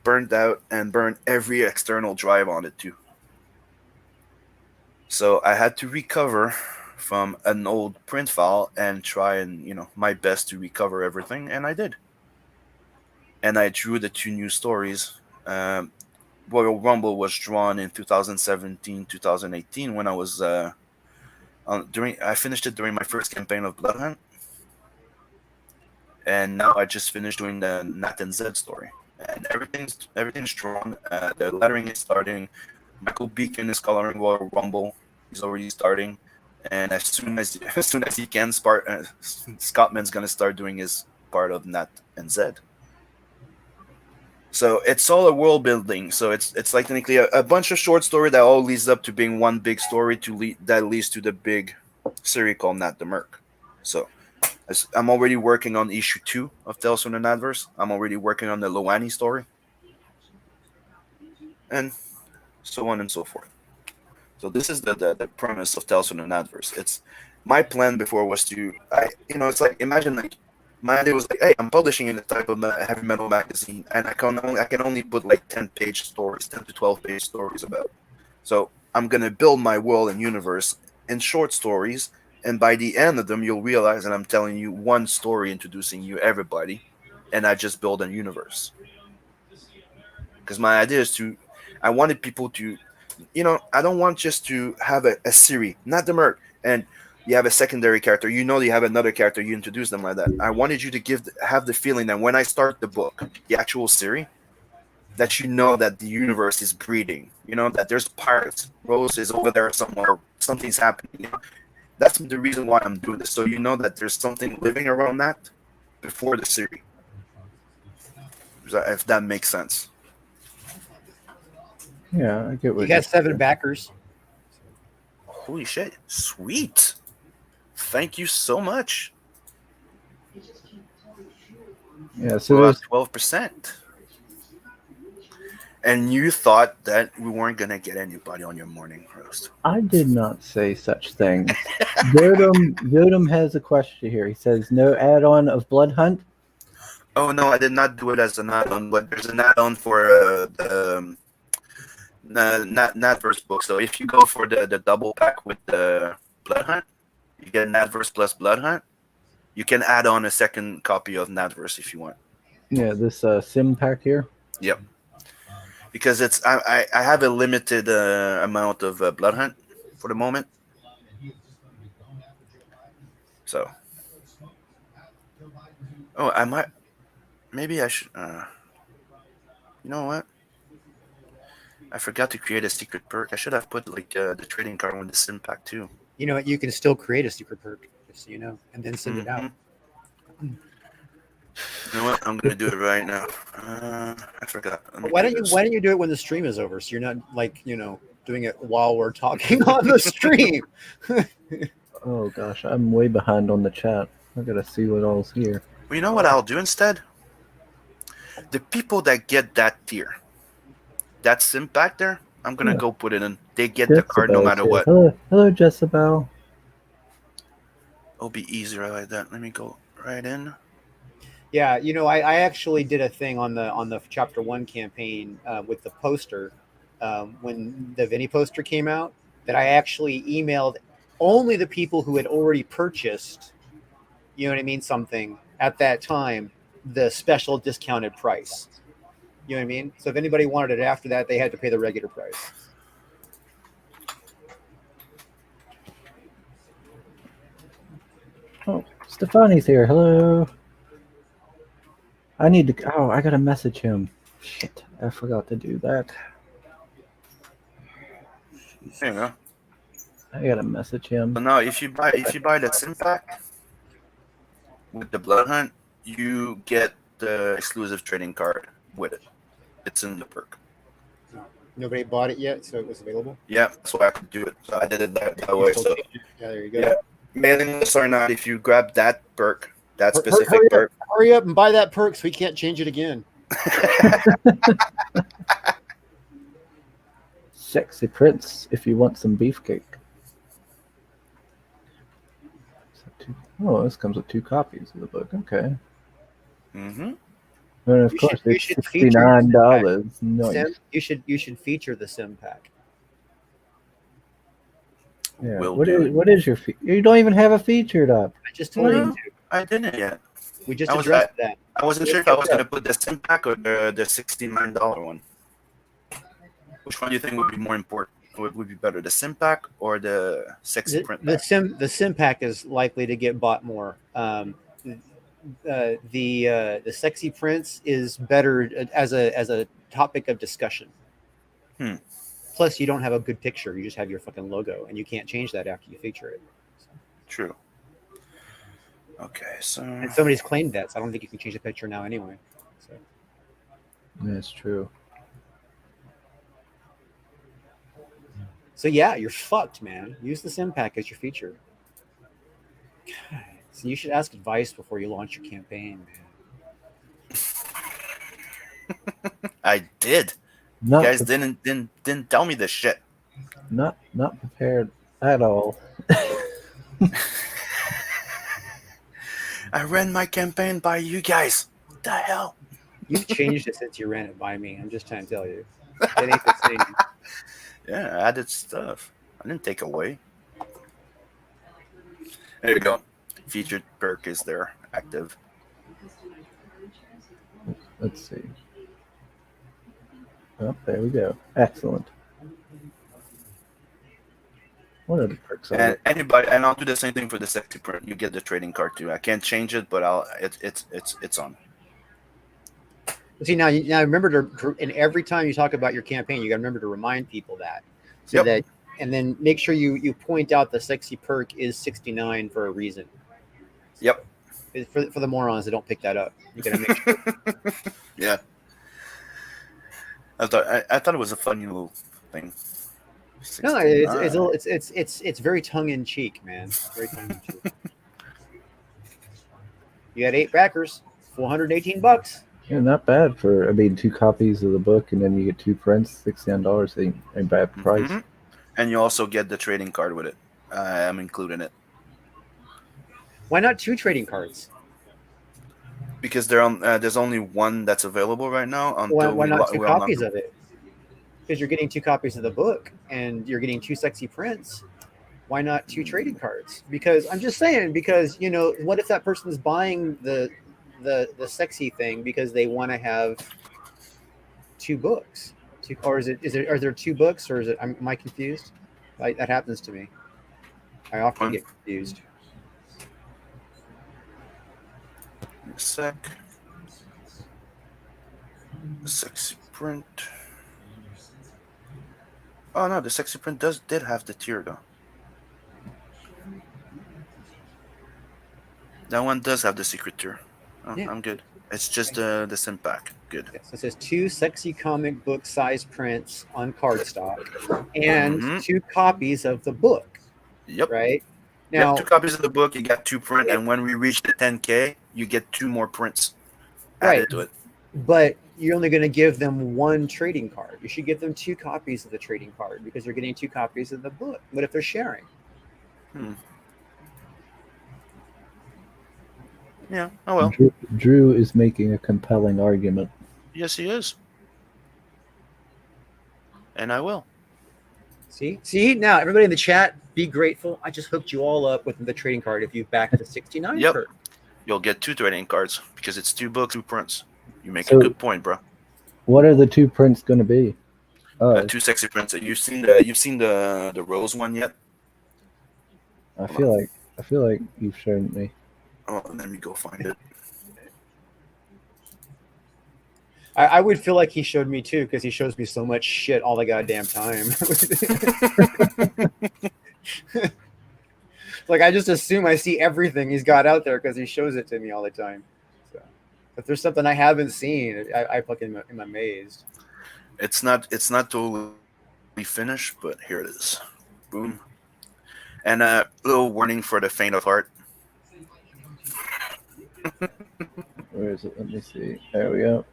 burned out and burned every external drive on it too. So I had to recover from an old print file and try and, my best to recover everything, and I did. And I drew the 2 new stories. Royal Rumble was drawn in 2017, 2018 when I was I finished it during my first campaign of Blood Hunt, and now I just finished doing the Nat and Zed story, and everything's drawn. The lettering is starting. Michael Beacon is coloring Royal Rumble. He's already starting. And as soon as he can, Scottman's gonna start doing his part of Nat and Zed. So it's all a world building. So it's like technically a bunch of short story that all leads up to being one big story that leads to the big series called Nat the Merc. So I'm already working on issue 2 of Tales from the Natverse. I'm already working on the Loani story, and so on and so forth. So this is the premise of Tales from the Natverse. It's my plan before was it's like imagine like my idea was like, hey, I'm publishing in a type of heavy metal magazine, and I can only put like 10-page stories, 10 to 12-page stories about. So I'm gonna build my world and universe in short stories, and by the end of them, you'll realize that I'm telling you one story, introducing you everybody, and I just build a universe. Because my idea is I wanted people to, I don't want just to have a series, not the Merc, and you have a secondary character, you have another character, you introduce them like that. I wanted you to have the feeling that when I start the book, the actual series, that that the universe is breeding, that there's pirates, Rose is over there somewhere, something's happening. That's the reason why I'm doing this, so that there's something living around that before the series. If that makes sense. Yeah, I get what You got 7 backers. Holy shit. Sweet. Thank you so much. Yeah, so We're there's at 12%. And you thought that we weren't going to get anybody on your morning roast. I did not say such things. Godum has a question here. He says, no add-on of Blood Hunt? Oh, no, I did not do it as an add-on, but there's an add-on for the Natverse book. So if you go for the double pack with the Blood Hunt, you get Natverse plus Blood Hunt. You can add on a second copy of Natverse if you want. Yeah, this sim pack here? Yep. Because I have a limited amount of Blood Hunt for the moment. So. Oh, I might. maybe I should. You know what? I forgot to create a secret perk. I should have put like the trading card with the sim pack too. You know what? You can still create a secret perk, just so you know, and then send it out. You know what? I'm gonna do it right now. I forgot. Let me Why do don't you this. Why don't you do it when the stream is over? So you're not like doing it while we're talking on the stream. Oh gosh, I'm way behind on the chat. I gotta see what all's here. Well, you know what I'll do instead? The people that get that tier, that sim pack there, I'm gonna Yeah. go put it in. They get the card no Jezebel's matter here. what. Hello, Jezebel. It'll be easier like that. Let me go right in. Yeah, I actually did a thing on the chapter 1 campaign with the poster when the Vinny poster came out, that I actually emailed only the people who had already purchased, you know what I mean, something at that time, the special discounted price. You know what I mean? So if anybody wanted it after that, they had to pay the regular price. Oh, Stefani's here. Hello. I need to. Oh, I gotta message him. Shit, I forgot to do that. There you go. I gotta message him. So now, if you buy the sim pack with the blood hunt, you get the exclusive trading card with it. It's in the perk. Nobody bought it yet, so it was available. Yeah, that's why I could do it. So I did it that way. So Yeah, there you go. yeah, mailing list or not, if you grab that perk, that Hurry specific up, perk, hurry up and buy that perk so we can't change it again. Sexy Prince, if you want some beefcake. Oh, this comes with 2 copies of the book. Okay. mm-hmm. And of You course, should- you it's should feature $69. Nice. Sim, you should feature the sim pack. Yeah. Will What do is it. what is your you don't even have a featured up. I just told you No, to. I didn't yet. We just I was addressed that. I wasn't sure if I was gonna put the sim pack or the $69 one. Which one do you think would be more important? Would be better, the sim pack or the sexy print The pack? the sim pack is likely to get bought more. The sexy prince is better as a topic of discussion. Hmm. Plus, you don't have a good picture; you just have your fucking logo, and you can't change that after you feature it. True. Okay, so And somebody's claimed that, so I don't think you can change the picture now anyway. So. That's true. So yeah, you're fucked, man. Use the sim pack as your feature. God, so you should ask advice before you launch your campaign, man. I did. Not You guys pre- didn't tell me this shit. not prepared at all. I ran my campaign by you guys. What the hell? You've changed it since you ran it by me. I'm just trying to tell you. It ain't the same. Yeah, I added stuff. I didn't take away. There you go. Featured perk is there, active. Let's see. Oh, there we go. Excellent. What are the perks on And it? anybody, and I'll do the same thing for the sexy print. You get the trading card too. I can't change it, but it's on. See, now remember to, and every time you talk about your campaign, you got to remember to remind people that, so Yep. that, and then make sure you point out the sexy perk is 69 for a reason. Yep. For the morons that don't pick that up, you got to make sure. Yeah. I thought it was a funny little thing. No, 69. it's very tongue in cheek, man. Very tongue in cheek. You had 8 backers, $418. Yeah, not bad for. I mean, 2 copies of the book, and then you get 2 prints. $69 ain't bad price. Mhm. And you also get the trading card with it. I'm including it Why not 2 trading cards? because there's only one that's available right now. Why not 2 we unlock copies them. of it? Because you're getting 2 copies of the book and you're getting 2 sexy prints. Why not 2 trading cards? Because I'm just saying, because what if that person is buying the sexy thing because they want to have 2 books? Or are there 2 books, or am I confused? That happens to me. I often get confused. A sec. Sexy print. Oh no, the sexy print did have the tier though. That one does have the secret tier. Oh, Yeah. I'm good. It's just the sim pack. Good. Yes, it says 2 sexy comic book size prints on cardstock and Mm-hmm. 2 copies of the book, Yep. right? Yep. Two Now, copies of the book. You got 2 print, it, and when we reach the 10K, you get 2 more prints right, added to it. but you're only going to give them 1 trading card. You should give them 2 copies of the trading card because they're getting 2 copies of the book. What if they're sharing? Yeah. Oh well. Drew is making a compelling argument. Yes, he is. And I will. See, now everybody in the chat, be grateful. I just hooked you all up with the trading card if you back the 69 Yep. card. You'll get 2 trading cards because it's 2 books, 2 prints. You make a So- good point, bro. What are the 2 prints going to be? Oh, 2 sexy prints. You've seen the rose one yet? I feel like you've shown me. Oh, let me go find it. I would feel like he showed me too because he shows me so much shit all the goddamn time. Like I just assume I see everything he's got out there because he shows it to me all the time. So if there's something I haven't seen, I fucking am amazed. It's not totally finished, but here it is. Boom. And a little warning for the faint of heart. Where is it? Let me see. There we go.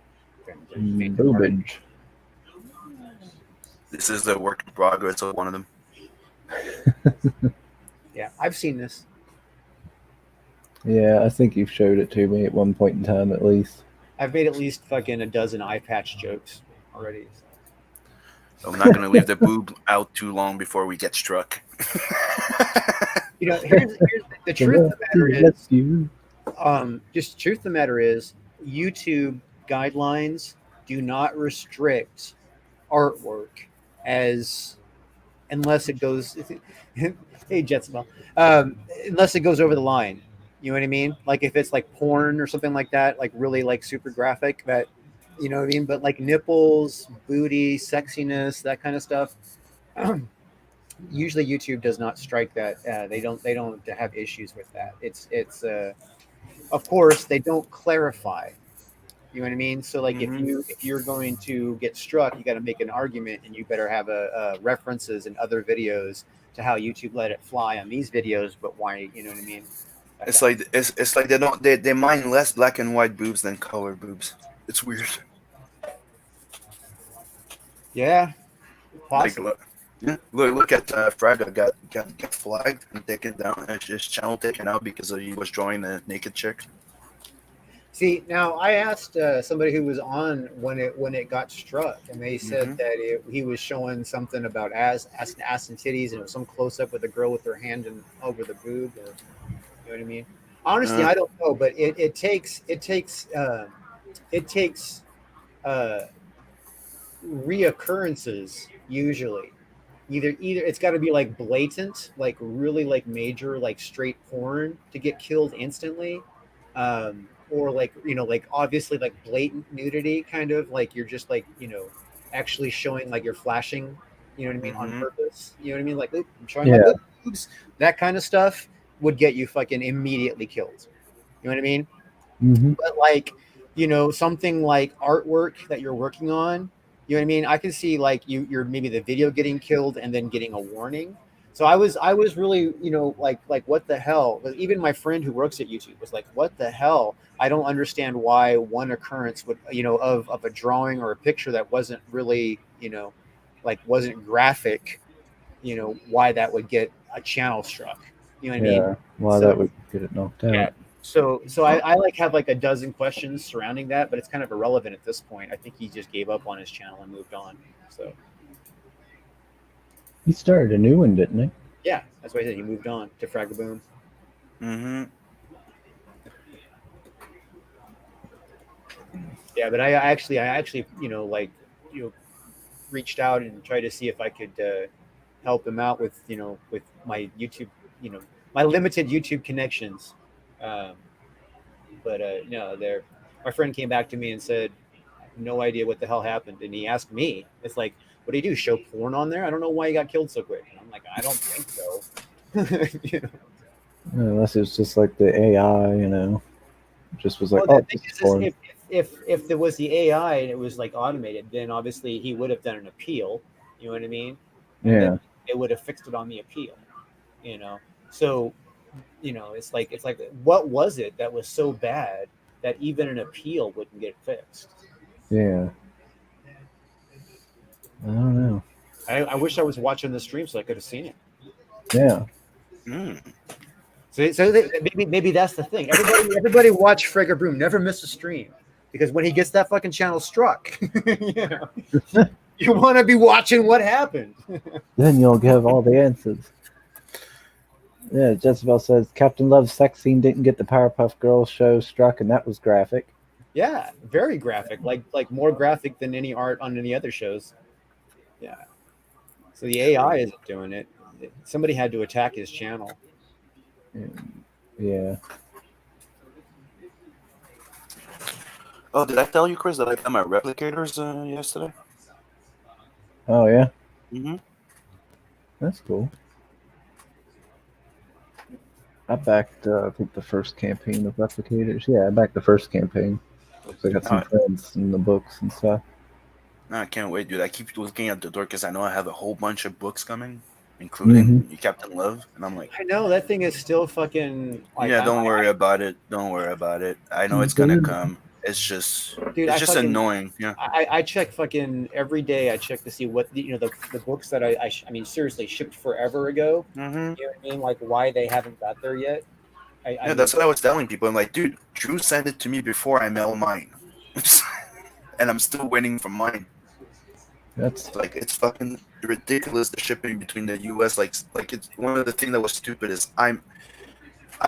Faint of heart. Boobage. This is the work in progress of one of them. Yeah, I've seen this. Yeah, I think you've showed it to me at one point in time at least. I've made at least fucking a dozen eye patch jokes already. So. I'm not going to leave the boob out too long before we get struck. You know, here's the truth of the matter is, That's you. just truth of the matter is, YouTube guidelines do not restrict artwork as unless it goes. Hey, Jetsabel, unless it goes over the line. You know what I mean? Like if it's like porn or something like that, like really like super graphic. That you know what I mean? But like nipples, booty, sexiness, that kind of stuff. Usually YouTube does not strike that. They don't have issues with that. It's of course they don't clarify. You know what I mean? So like if you're going to get struck, you got to make an argument, and you better have a references in other videos to how YouTube let it fly on these videos, but why? You know what I mean? It's like they mind less black and white boobs than color boobs. It's weird. Yeah, Like possible. look at Fraga got flagged and taken down. His channel taken out because he was drawing a naked chick. See, now I asked somebody who was on when it got struck, and they said that he was showing something about ass and titties, and it was some close up with a girl with her hand over the boob, or you know what I mean. Honestly, I don't know, but it takes reoccurrences usually. Either it's got to be like blatant, like really like major, like straight porn to get killed instantly. Or like like obviously like blatant nudity, kind of like you're just like actually showing like you're flashing, you know what I mean, on purpose. You know what I mean, like oop, I'm showing my boobs. That kind of stuff would get you fucking immediately killed. You know what I mean? But like something like artwork that you're working on, you know what I mean, I can see like you're maybe the video getting killed and then getting a warning. So I was really, like what the hell? Even my friend who works at YouTube was like, what the hell? I don't understand why one occurrence would, of a drawing or a picture that wasn't really, like wasn't graphic, why that would get a channel struck. You know what I mean? Why that would get it knocked out. Yeah. So I like have like a dozen questions surrounding that, but it's kind of irrelevant at this point. I think he just gave up on his channel and moved on. So. He started a new one, didn't he? Yeah, that's why he said he moved on to Fragaboom. Yeah, but I actually, reached out and tried to see if I could help him out with, with my YouTube, my limited YouTube connections. But no, my friend came back to me and said, no idea what the hell happened. And he asked me, it's like, what do you do? Show porn on there? I don't know why he got killed so quick. And I'm like, I don't think so. You know? Unless it's just like the AI, just was like, Well, oh, the thing this is is, porn. if there was the AI and it was like automated, then obviously he would have done an appeal. You know what I mean? And then Yeah, it would have fixed it on the appeal. So it's like what was it that was so bad that even an appeal wouldn't get fixed? yeah. I don't know. I wish I was watching the stream so I could have seen it. Yeah. Mm. Maybe that's the thing. Everybody watch Frigga Broom. Never miss a stream, because when he gets that fucking channel struck, you want to be watching what happened. Then you'll give all the answers. Yeah, Jezebel says Captain Love's sex scene didn't get the Powerpuff Girls show struck, and that was graphic. Yeah, very graphic, like more graphic than any art on any other shows. Yeah. So the AI isn't doing it. Somebody had to attack his channel. Yeah. Oh, did I tell you, Chris, that I got my replicators yesterday? Oh yeah, Mm-hmm. that's cool. I backed, I think, the first campaign of Replicators. Yeah, I backed the first campaign. So I got some friends in the books and stuff. No, I can't wait, dude. I keep looking at the door because I know I have a whole bunch of books coming, including Captain Love, and I'm like, I know that thing is still fucking like. yeah, don't worry about it. Don't worry about it. I know it's gonna come. It's just, Dude, it's just annoying. Yeah. I check fucking every day. I check to see what the books that I mean seriously shipped forever ago. Mm-hmm. You know what I mean? Like why they haven't got there yet. Yeah, that's what I was telling people. I'm like, dude, Drew sent it to me before I mail mine, and I'm still waiting for mine. That's Like, it's fucking ridiculous, the shipping between the U.S. Like it's one of the things that was stupid is I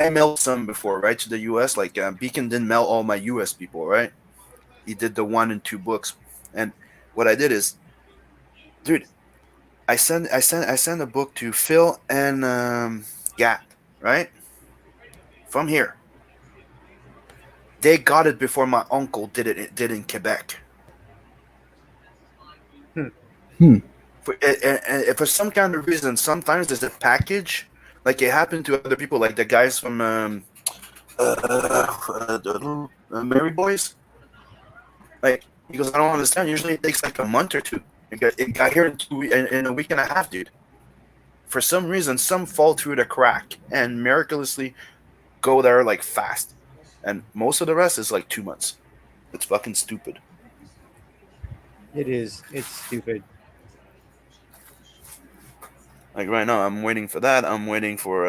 mailed some before, right, to the U.S. Like Beacon didn't mail all my U.S. people, right? He did the 1 and 2 books, and what I did is, dude, I sent a book to Phil and Gat, right, from here. They got it before my uncle did in Quebec. For some kind of reason, sometimes there's a package, like it happened to other people, like the guys from the Mary Boys. Like, he goes, I don't understand. Usually it takes like a month or two. It got here in a week and a half, dude. For some reason, some fall through the crack and miraculously go there like fast, and most of the rest is like 2 months. It's fucking stupid. It is. It's stupid. Like right now, I'm waiting for that. I'm waiting for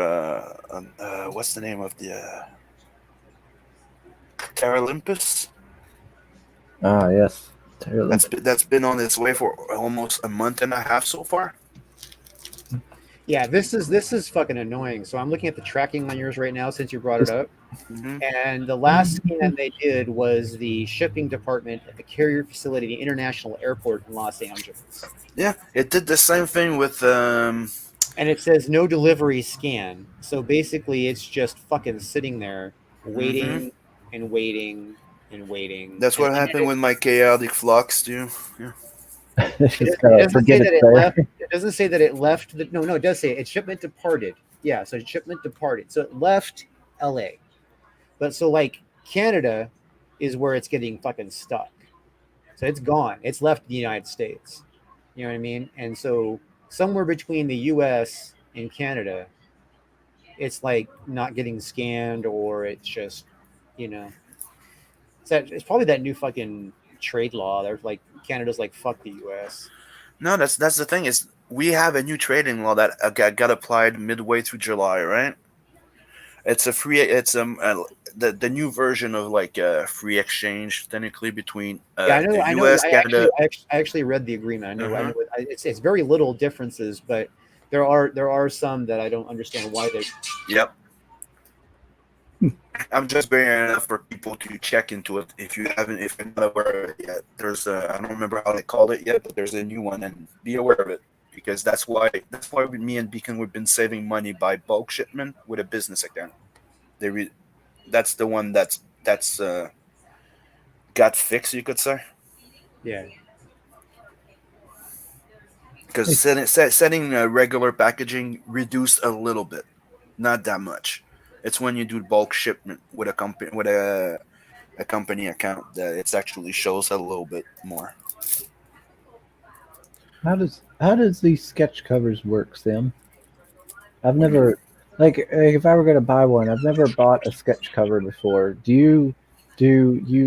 what's the name of the Paralympus? Ah, yes. That's been on its way for almost a month and a half so far. Yeah, this is fucking annoying. So I'm looking at the tracking on yours right now since you brought it up. Mm-hmm. And the last scan they did was the shipping department at the carrier facility, the international airport in Los Angeles. Yeah, it did the same thing with And it says no delivery scan. So basically it's just fucking sitting there waiting and waiting and waiting. That's what happened with my chaotic flux too. Yeah. Just gotta forget it's there. It doesn't say that it left. No, it does say its shipment departed. Yeah, so shipment departed. So it left LA. But so like Canada is where it's getting fucking stuck. So it's gone. It's left the United States. You know what I mean? And so somewhere between the US and Canada, it's like not getting scanned, or it's just, it's probably that new fucking trade law. They're like Canada's like fuck the US. No, that's the thing is we have a new trading law that got applied midway through July, right? It's a free. It's the new version of like free exchange technically between I know, the I know. U.S., Canada. I actually read the agreement. I know. It's very little differences, but there are some that I don't understand why they. Yep. I'm just bringing it up for people to check into it if you're not aware of it yet. There's I don't remember how they called it yet, but there's a new one, and be aware of it, because that's why me and Beacon we've been saving money by bulk shipment with a business account. That's the one that's got fixed, you could say. Yeah. Because setting regular packaging reduced a little bit, not that much. It's when you do bulk shipment with a company account that it actually shows a little bit more. How does these sketch covers work, Sam? I've What do you mean? never like if I were gonna buy one, I've never bought a sketch cover before. Do you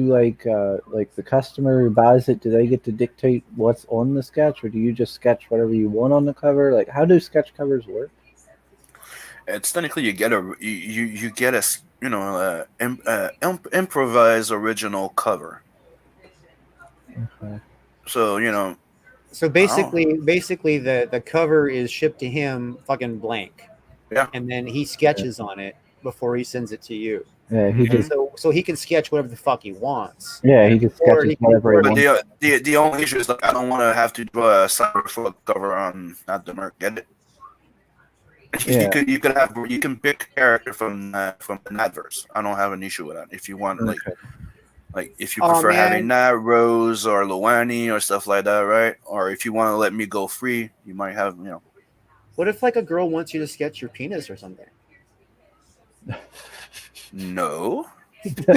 like the customer who buys it? Do they get to dictate what's on the sketch, or do you just sketch whatever you want on the cover? Like, how do sketch covers work? It's technically you get improvised original cover. Okay. So So I don't know. basically, the cover is shipped to him, fucking blank, Yeah. and then he sketches on it before he sends it to you. Yeah, he Mhm. just So he can sketch whatever the fuck he wants. yeah he just Or sketches he can, whatever he or But he, wants. the only issue is like I don't want to have to do a cyberfoot cover on not the merc. Get it? Yeah. You can pick a character from the Natverse. I don't have an issue with that. If you want Okay. like if you oh prefer having man, Nat Rose or Luani or stuff like that, right? Or if you want to let me go free, you might have what if like a girl wants you to sketch your penis or something? no. It's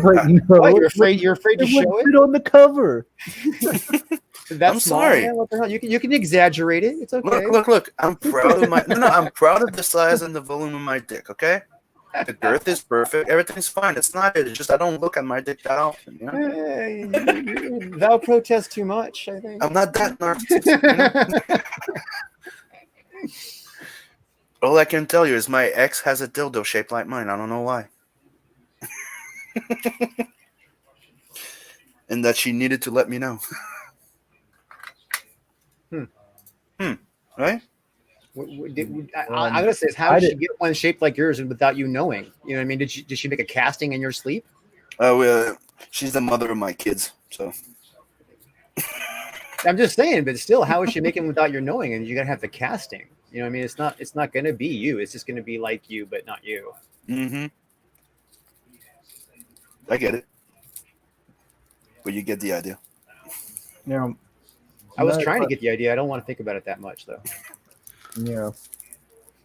like, What, no, you're afraid? You're afraid to it would show it? fit on the cover. That I'm small, sorry. man? What the hell? You can exaggerate it. It's okay. Look. I'm proud of my no. I'm proud of the size and the volume of my dick. Okay, the girth is perfect. Everything's fine. It's not. It's just I don't look at my dick that often. Thou protest too much, I think. I'm not that narcissistic. All I can tell you is my ex has a dildo shaped like mine. I don't know why. And that she needed to let me know. Right? I'm gonna say is how I did she did. get one shaped like yours and without you knowing? You know what I mean? Did she make a casting in your sleep? She's the mother of my kids, so I'm just saying, but still, how is she making without your knowing? And you gotta have the casting. You know what I mean? It's not gonna be you. It's just gonna be like you, but not you. I get it. But you get the idea. You know, I was trying to get the idea. I don't want to think about it that much though. you know,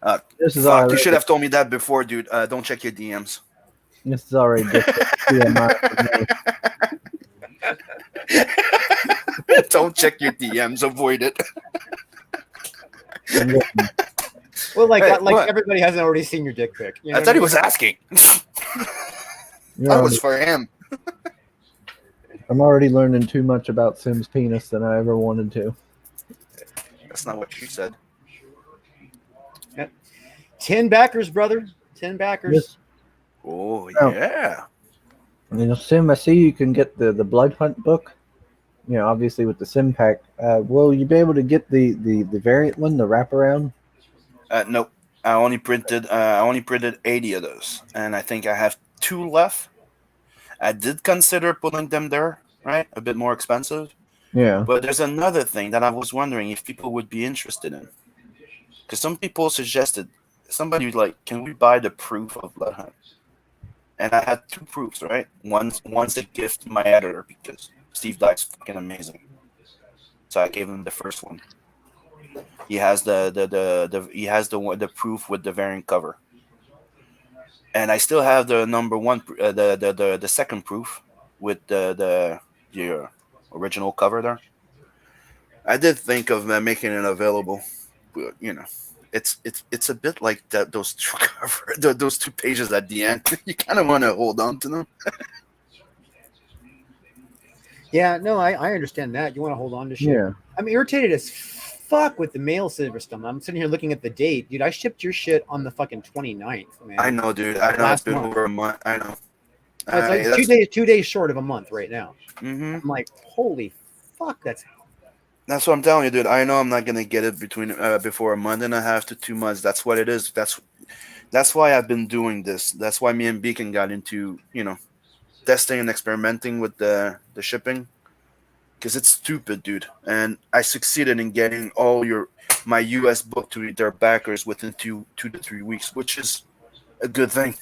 Uh, this is Fuck, already you should have told me that before, dude. Don't check your DMs. this is already different. TMI for me. Don't check your DMs. Avoid it. Listen, Well, like Hey, like what? everybody hasn't already seen your dick pic. You know I what thought he mean? was asking. you're That was already- for him. I'm already learning too much about Sim's penis than I ever wanted to. That's not what you said. 10 backers, brother. 10 backers. Yes. Oh, Oh. yeah. Sim, I see you can get the Blood Hunt book. Obviously with the Sim pack. Will you be able to get the variant one, the wraparound? Nope. I only printed 80 of those, and I think I have 2 left. I did consider putting them there, right? A bit more expensive. Yeah. But there's another thing that I was wondering if people would be interested in. Because some people suggested, somebody was like, can we buy the proof of Blood Hunt? And I had 2 proofs, right? One's a gift to my editor because Steve Dyke's fucking amazing. So I gave him the first one. He has the proof with the variant cover. And I still have the number one, the second proof with the original cover there. I did think of making it available, but it's a bit like that. Those 2 those 2 pages at the end. You kind of want to hold on to them. Yeah, no, I understand that. You want to hold on to shit. Yeah. I'm irritated as fuck with the mail system. I'm sitting here looking at the date. Dude, I shipped your shit on the fucking 29th, man. I know, dude. I know Last it's been month. over a month. I know. It's like 2 days short of a month right now. Mm-hmm. I'm like, holy fuck, that's That's what I'm telling you, dude. I know I'm not gonna get it before a month and a half to 2 months. That's what it is. That's why I've been doing this. That's why me and Beacon got into testing and experimenting with the shipping, because it's stupid, dude. And I succeeded in getting all my US book to their backers within 2 to 3 weeks, which is a good thing.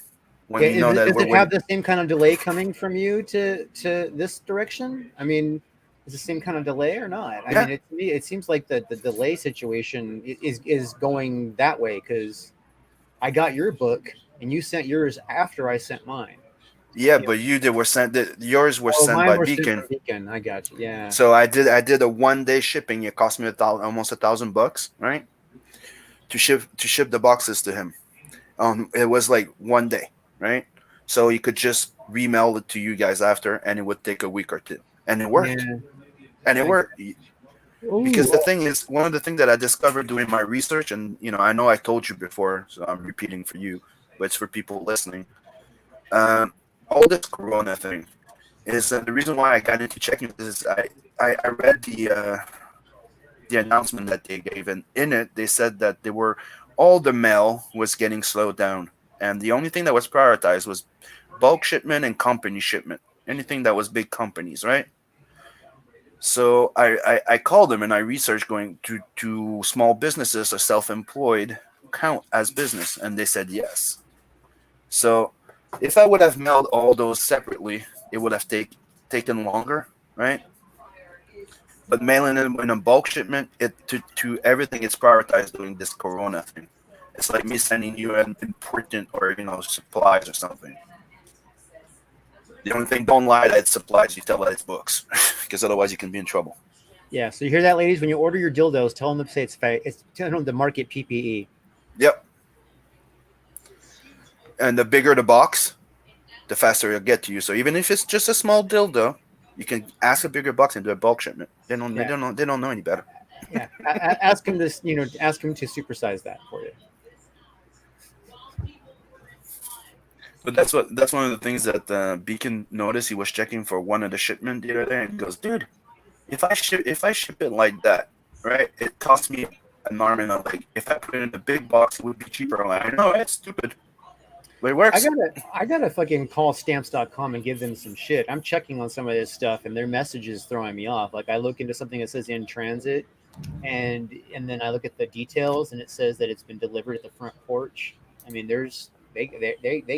when you know that Does we're it have waiting. the same kind of delay coming from you to this direction? I mean, is the same kind of delay or not? I Yeah, mean, to me, it seems like the delay situation is going that way because I got your book and you sent yours after I sent mine. yeah, You know, but were sent yours were oh, sent mine by were sent Beacon. from Beacon. I got you. Yeah. So I did a 1 day shipping. It cost me almost $1,000, right? To ship the boxes to him. It was like 1 day, right? So you could just remail it to you guys after, and it would take a week or two, and it worked. Yeah. And it I, worked because Ooh, the thing is, one of the things that I discovered doing my research, and I know I told you before, so I'm repeating for you, but it's for people listening. Um, all this Corona thing is the reason why I got into checking is I read the announcement that they gave, and in it they said that they were all the mail was getting slowed down, and the only thing that was prioritized was bulk shipment and company shipment. Anything that was big companies, right? So I called them and I researched going to small businesses or self-employed count as business, and they said yes. So if I would have mailed all those separately, it would have taken longer, right? But mailing them in a bulk shipment, it to everything is prioritized during this Corona thing. It's like me sending you an important or supplies or something. The only thing, don't lie that it's supplies. You tell that it's books, because otherwise you can be in trouble. yeah. So you hear that, ladies? When you order your dildos, tell them to say it's fake. It's tell them to market PPE. Yep. And the bigger the box, the faster it'll get to you. So even if it's just a small dildo, you can ask a bigger box and do a bulk shipment. They don't. They Yeah. don't know. They don't know any better. Yeah. Ask him this. Ask him to supersize that for you. But that's one of the things that Beacon noticed. He was checking for one of the shipment the other day, and he goes, "Dude, if I ship it like that, right? It costs me an arm and a leg. If I put it in a big box, it would be cheaper." I'm like, I know it's stupid, but it I works. gotta fucking call stamps.com and give them some shit. I'm checking on some of this stuff and their message is throwing me off. Like I look into something that says in transit and then I look at the details and it says that it's been delivered at the front porch. I mean, they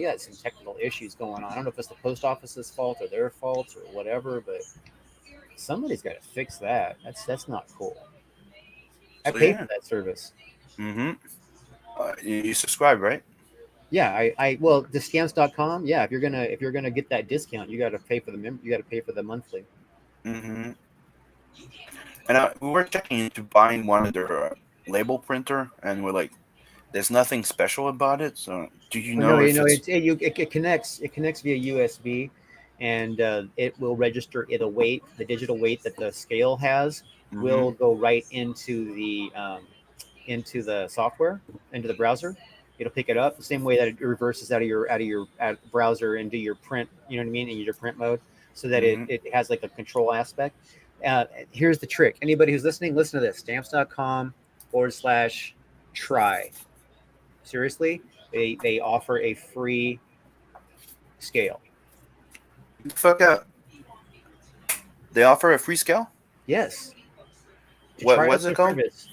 got some technical issues going on. I don't know if it's the post office's fault or their fault or whatever, but somebody's got to fix that. That's not cool. I So pay for yeah. that service. Mm-hmm. You subscribe, right? Yeah, I well the scams.com. Yeah, if you're gonna get that discount, you got to pay for you got to pay for the monthly. Mm-hmm. And we were checking into buying one of their label printer, and we're like, there's nothing special about it. So do you Well, no, know if it's? it connects via USB, and it will register the weight, the digital weight that the scale has Mm-hmm. will go right into the software, into the browser. It'll pick it up the same way that it reverses out browser into your print. You know what I mean? In your print mode, so that Mm-hmm. it has like a control aspect. Here's the trick. Anybody who's listening, listen to this. Stamps.com/try. Seriously, they offer a free scale. Fuck out. They offer a free scale. Yes, to What try out what's it their called? service.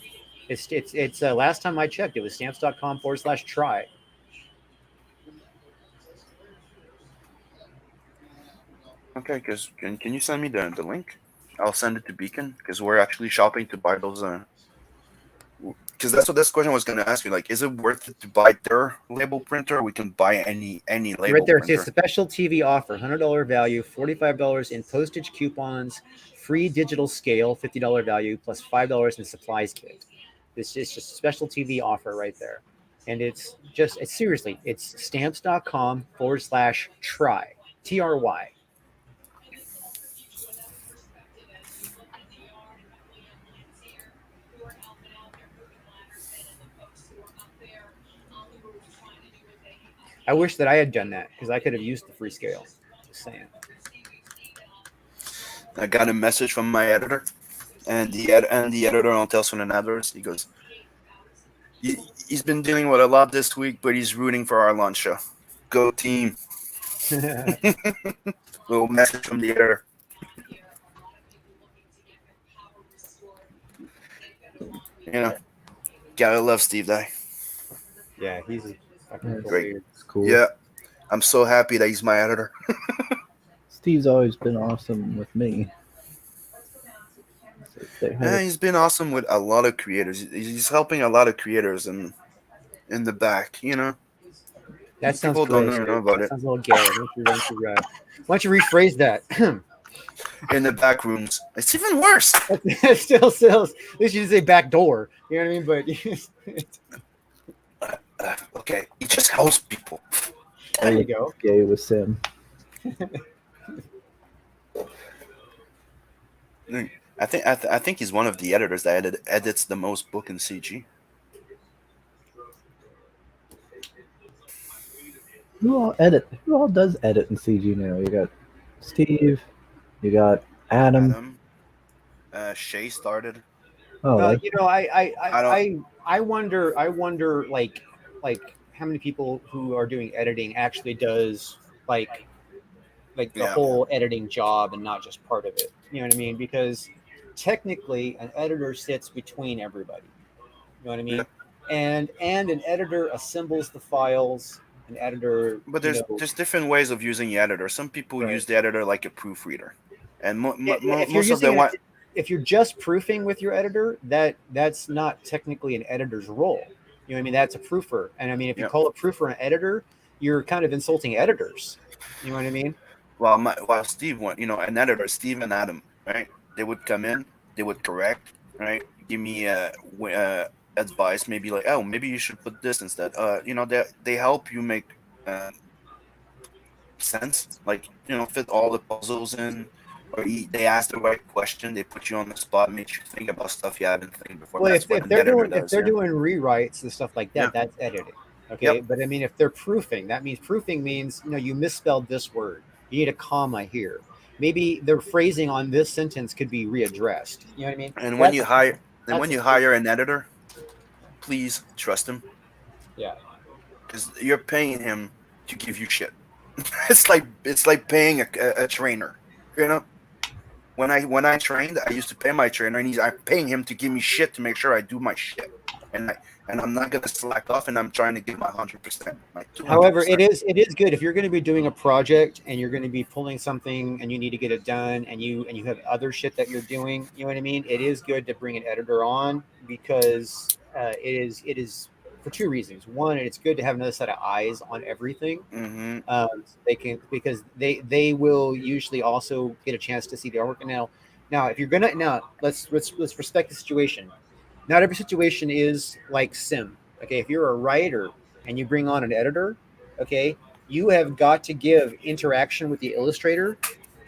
It's last time I checked, it was stamps.com/try. Okay, because can you send me the link? I'll send it to Beacon because we're actually shopping to buy those. Because that's what this question was going to ask you. Like, is it worth it to buy their label printer? Or we can buy any Right label there, it says printer. special TV offer, $100 value, $45 in postage coupons, free digital scale, $50 value, plus $5 in supplies kit. This is just a special TV offer right there. And it's seriously, it's stamps.com/try, TRY. I wish that I had done that because I could have used the free scale. Just saying. I got a message from my editor, and the editor on Tales from the Natverse. He goes, he's been dealing with a lot this week, but he's rooting for our launch show. Go team! Little message from the editor. You know, gotta love Steve Dye. Yeah, he's a fucking Yes. cool Great. dude. It's cool. Yeah, I'm so happy that he's my editor. Steve's always been awesome with me. So say hi Yeah, to- he's been awesome with a lot of creators. He's helping a lot of creators in the back. That sounds People don't gross, know dude. about That it. sounds a little gay. Why don't you rephrase that? In the back rooms. It's even worse. Still sells. At least you didn't say back door. You know what I mean? Okay, he just helps people. There you go. Gay with Sim. I think he's one of the editors that edits the most book in CG. Who all does edit in CG now? You got Steve, you got Adam. Adam, Shay started. Oh, like You know, I don't. I wonder, like how many people who are doing editing actually does like the Yeah. whole editing job and not just part of it. You know what I mean? Because technically, an editor sits between everybody. You know what I mean? And an editor assembles the files. An editor, But you there's know, there's different ways of using the editor. Some people right. use the editor like a proofreader, and If you're most of them using want. if you're just proofing with your editor, that's not technically an editor's role. You know what I mean? That's a proofer. And I mean, if you Yeah. call a proofer an editor, you're kind of insulting editors. You know what I mean? While Steve went, an editor, Steve and Adam, right? They would come in, they would correct, right? Give me advice, maybe like, oh, maybe you should put this instead. They help you make sense, like fit all the puzzles in, or they ask the right question, they put you on the spot, make you think about stuff you haven't think before. Well, That's what if an editor if does. they're Yeah. doing rewrites and stuff like that, Yeah. that's editing. Okay, Yep. but I mean, if they're proofing, that means proofing means you misspelled this word. You need a comma here. Maybe the phrasing on this sentence could be readdressed. You know what I mean? And when That's you a, hire and that's when a you hire an editor, please trust him, yeah. because you're paying him to give you shit. It's like paying a trainer. You know, when I trained, I used to pay my trainer, and I'm paying him to give me shit to make sure I do my shit, and I'm not gonna slack off, and I'm trying to give my 100%, my 200%. However, it is good if you're going to be doing a project and you're going to be pulling something and you need to get it done and you have other shit that you're doing. You know what I mean? It is good to bring an editor on because it is for two reasons. One, it's good to have another set of eyes on everything. Mm-hmm. So they can because they will usually also get a chance to see the artwork. Now if you're gonna let's respect the situation. Not every situation is like Sim. Okay, if you're a writer and you bring on an editor, okay, you have got to give interaction with the illustrator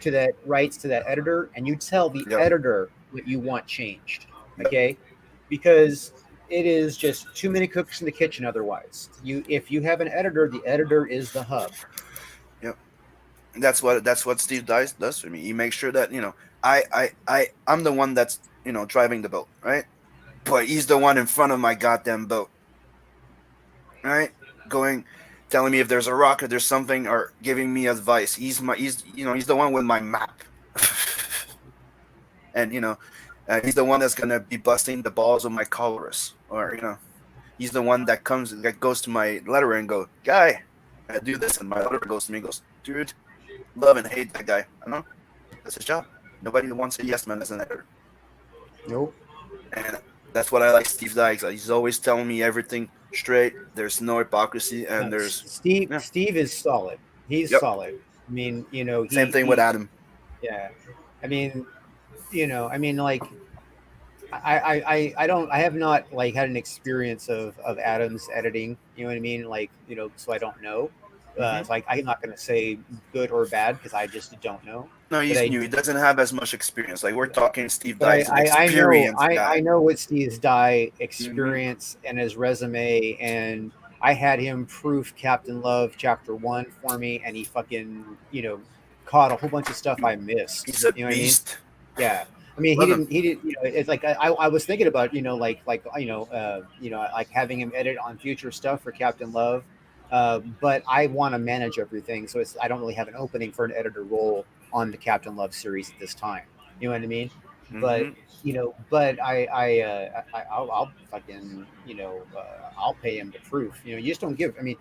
to that rights to that editor, and you tell the Yep. editor what you want changed. Okay, because it is just too many cooks in the kitchen otherwise. If you have an editor, the editor is the hub. Yep. That's what Steve does for me. He makes sure that I'm the one that's driving the boat, right? But he's the one in front of my goddamn boat, right? Going, telling me if there's a rock or there's something, or giving me advice. He's the one with my map, and he's the one that's gonna be busting the balls of my colorist, or he's the one that goes to my letterer and go, guy, I do this, and my letterer goes to me and goes, dude, love and hate that guy. I know that's his job. Nobody wants a yes man as an editor, Nope. and that's what I like Steve Dykes. He's always telling me everything straight. There's no hypocrisy, and there's Steve. yeah. Steve is solid. He's Yep. solid. I mean, Same thing with Adam. yeah. I mean, like I have not like had an experience of Adam's editing. You know what I mean? Like so I don't know. Mhm. So I'm not going to say good or bad because I just don't know. No, But he's new. He doesn't have as much experience. Like we're talking, Steve But Dykes, an experienced guy. I know what Steve's die Mhm. experience and his resume, and I had him proof Captain Love Chapter 1 for me, and he fucking caught a whole bunch of stuff I missed. He's a You know what I mean? beast. Yeah. I mean, Love him. he didn't. It's like I was thinking about like having him edit on future stuff for Captain Love, but I want to manage everything, so I don't really have an opening for an editor role on the Captain Love series at this time. You know what I mean? But Mhm. but I'll fucking I'll pay him the proof. You just don't give. I mean,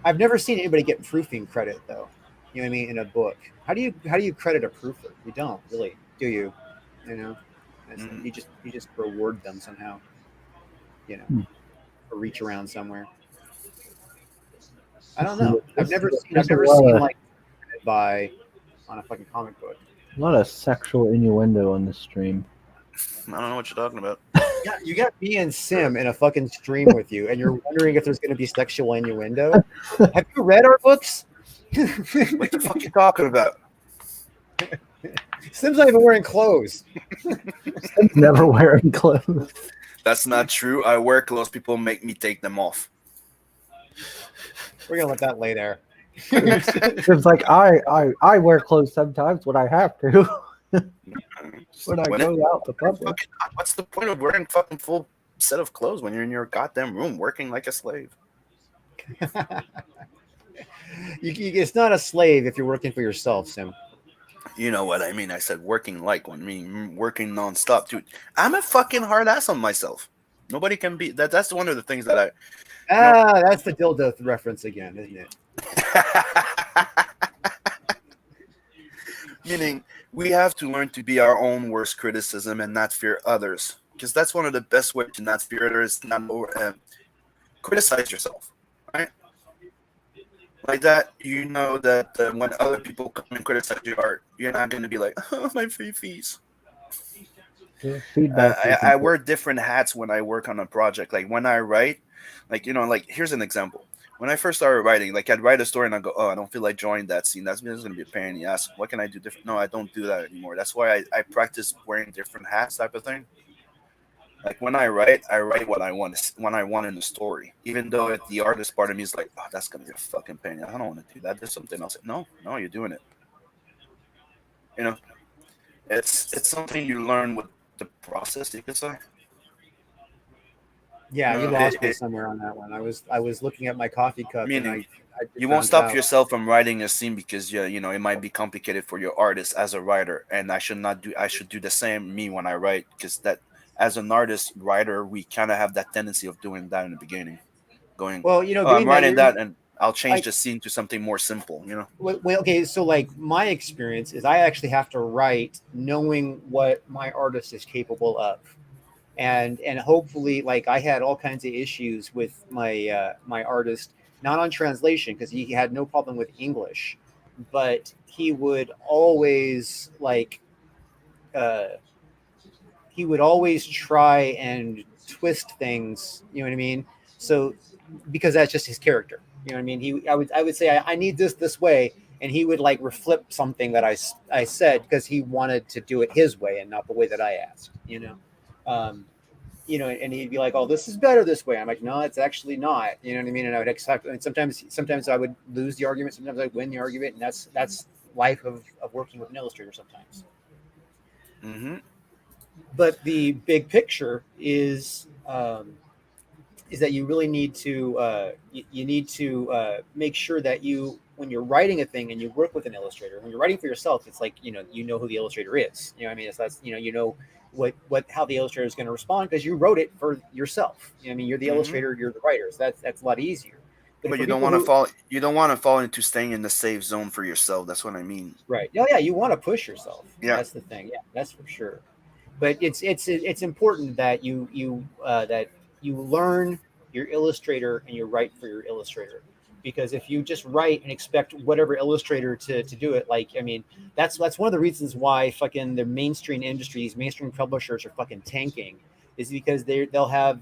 I've never seen anybody get proofing credit though. You know what I mean? In a book, how do you credit a proofer? You don't really, do you? You know, Mm. you just reward them somehow. You know, Hmm. or reach around somewhere. I don't See, know. I've there's never seen like by on a fucking comic book. a lot of sexual innuendo on this stream. I don't know what you're talking about. Yeah, you got me and Sim in a fucking stream with you, and you're wondering if there's going to be sexual innuendo. Have you read our books? What the fuck you talking about? Sim's not even wearing clothes. Sim's never wearing clothes. That's not true. I wear clothes. People make me take them off. We're gonna let that lay there. Sim's like, I wear clothes sometimes when I have to. When I When go it- out to public. What's the point of wearing fucking full set of clothes when you're in your goddamn room working like a slave? It's not a slave if you're working for yourself, Sim. You know what I mean? I said working like one, mean working nonstop, dude. I'm a fucking hard ass on myself. Nobody can be that. That's one of the things that That's the dildo reference again, isn't it? Meaning, we have to learn to be our own worst criticism and not fear others. Because that's one of the best ways to not fear others, criticize yourself, right? Like that, you know that when other people come and criticize your art, you're not going to be like, oh, my fifis. Yeah, feedback. I wear different hats when I work on a project. Like when I write, like, like here's an example. When I first started writing, like I'd write a story and I go, oh, I don't feel like drawing that scene. That's going to be a pain in the ass. What can I do different? No, I don't do that anymore. That's why I practice wearing different hats type of thing. Like when I write what I want in the story. Even though the artist part of me is like, oh, that's going to be a fucking pain. I don't want to do that. There's something else. No, you're doing it. You know, it's something you learn with the process, you could say. Yeah, you No, lost me somewhere on that one. I was looking at my coffee cup, and meaning I you found won't it stop out. yourself from writing a scene because it might be complicated for your artist as a writer, and I should do the same me when I write, because that as an artist writer we kind of have that tendency of doing that in the beginning, going, Well, oh, I'm doing that, writing that and I'll change I- the scene to something more simple. well, okay. So, like, my experience is I actually have to write knowing what my artist is capable of, and hopefully, like, I had all kinds of issues with my my artist, not on translation because he had no problem with English, but he would always uh, he would always try and twist things. You know what I mean? So because that's just his character. You know what I mean? I would say I need this way, and he would like reflip something that I said because he wanted to do it his way and not the way that I asked. And he'd be like, "Oh, this is better this way." I'm like, "No, it's actually not." You know what I mean? And I would accept. And sometimes I would lose the argument. Sometimes I'd win the argument, and that's life of working with an illustrator sometimes. Mm-hmm. But the big picture is that you really need to you need to make sure that when you're writing a thing and you work with an illustrator, when you're writing for yourself, it's like you know who the illustrator is. You know what I mean? That's you know what how the illustrator is going to respond because you wrote it for yourself. You know what I mean? You're the Mm-hmm. illustrator, you're the writer. So that's a lot easier. But for you don't people want to who- fall. You don't want to fall into staying in the safe zone for yourself. That's what I mean. right? Yeah, you want to push yourself. Yeah. That's the thing. Yeah, that's for sure. But it's important that you learn your illustrator and you write for your illustrator, because if you just write and expect whatever illustrator to do it, like, I mean, that's one of the reasons why fucking the mainstream publishers are fucking tanking, is because they'll have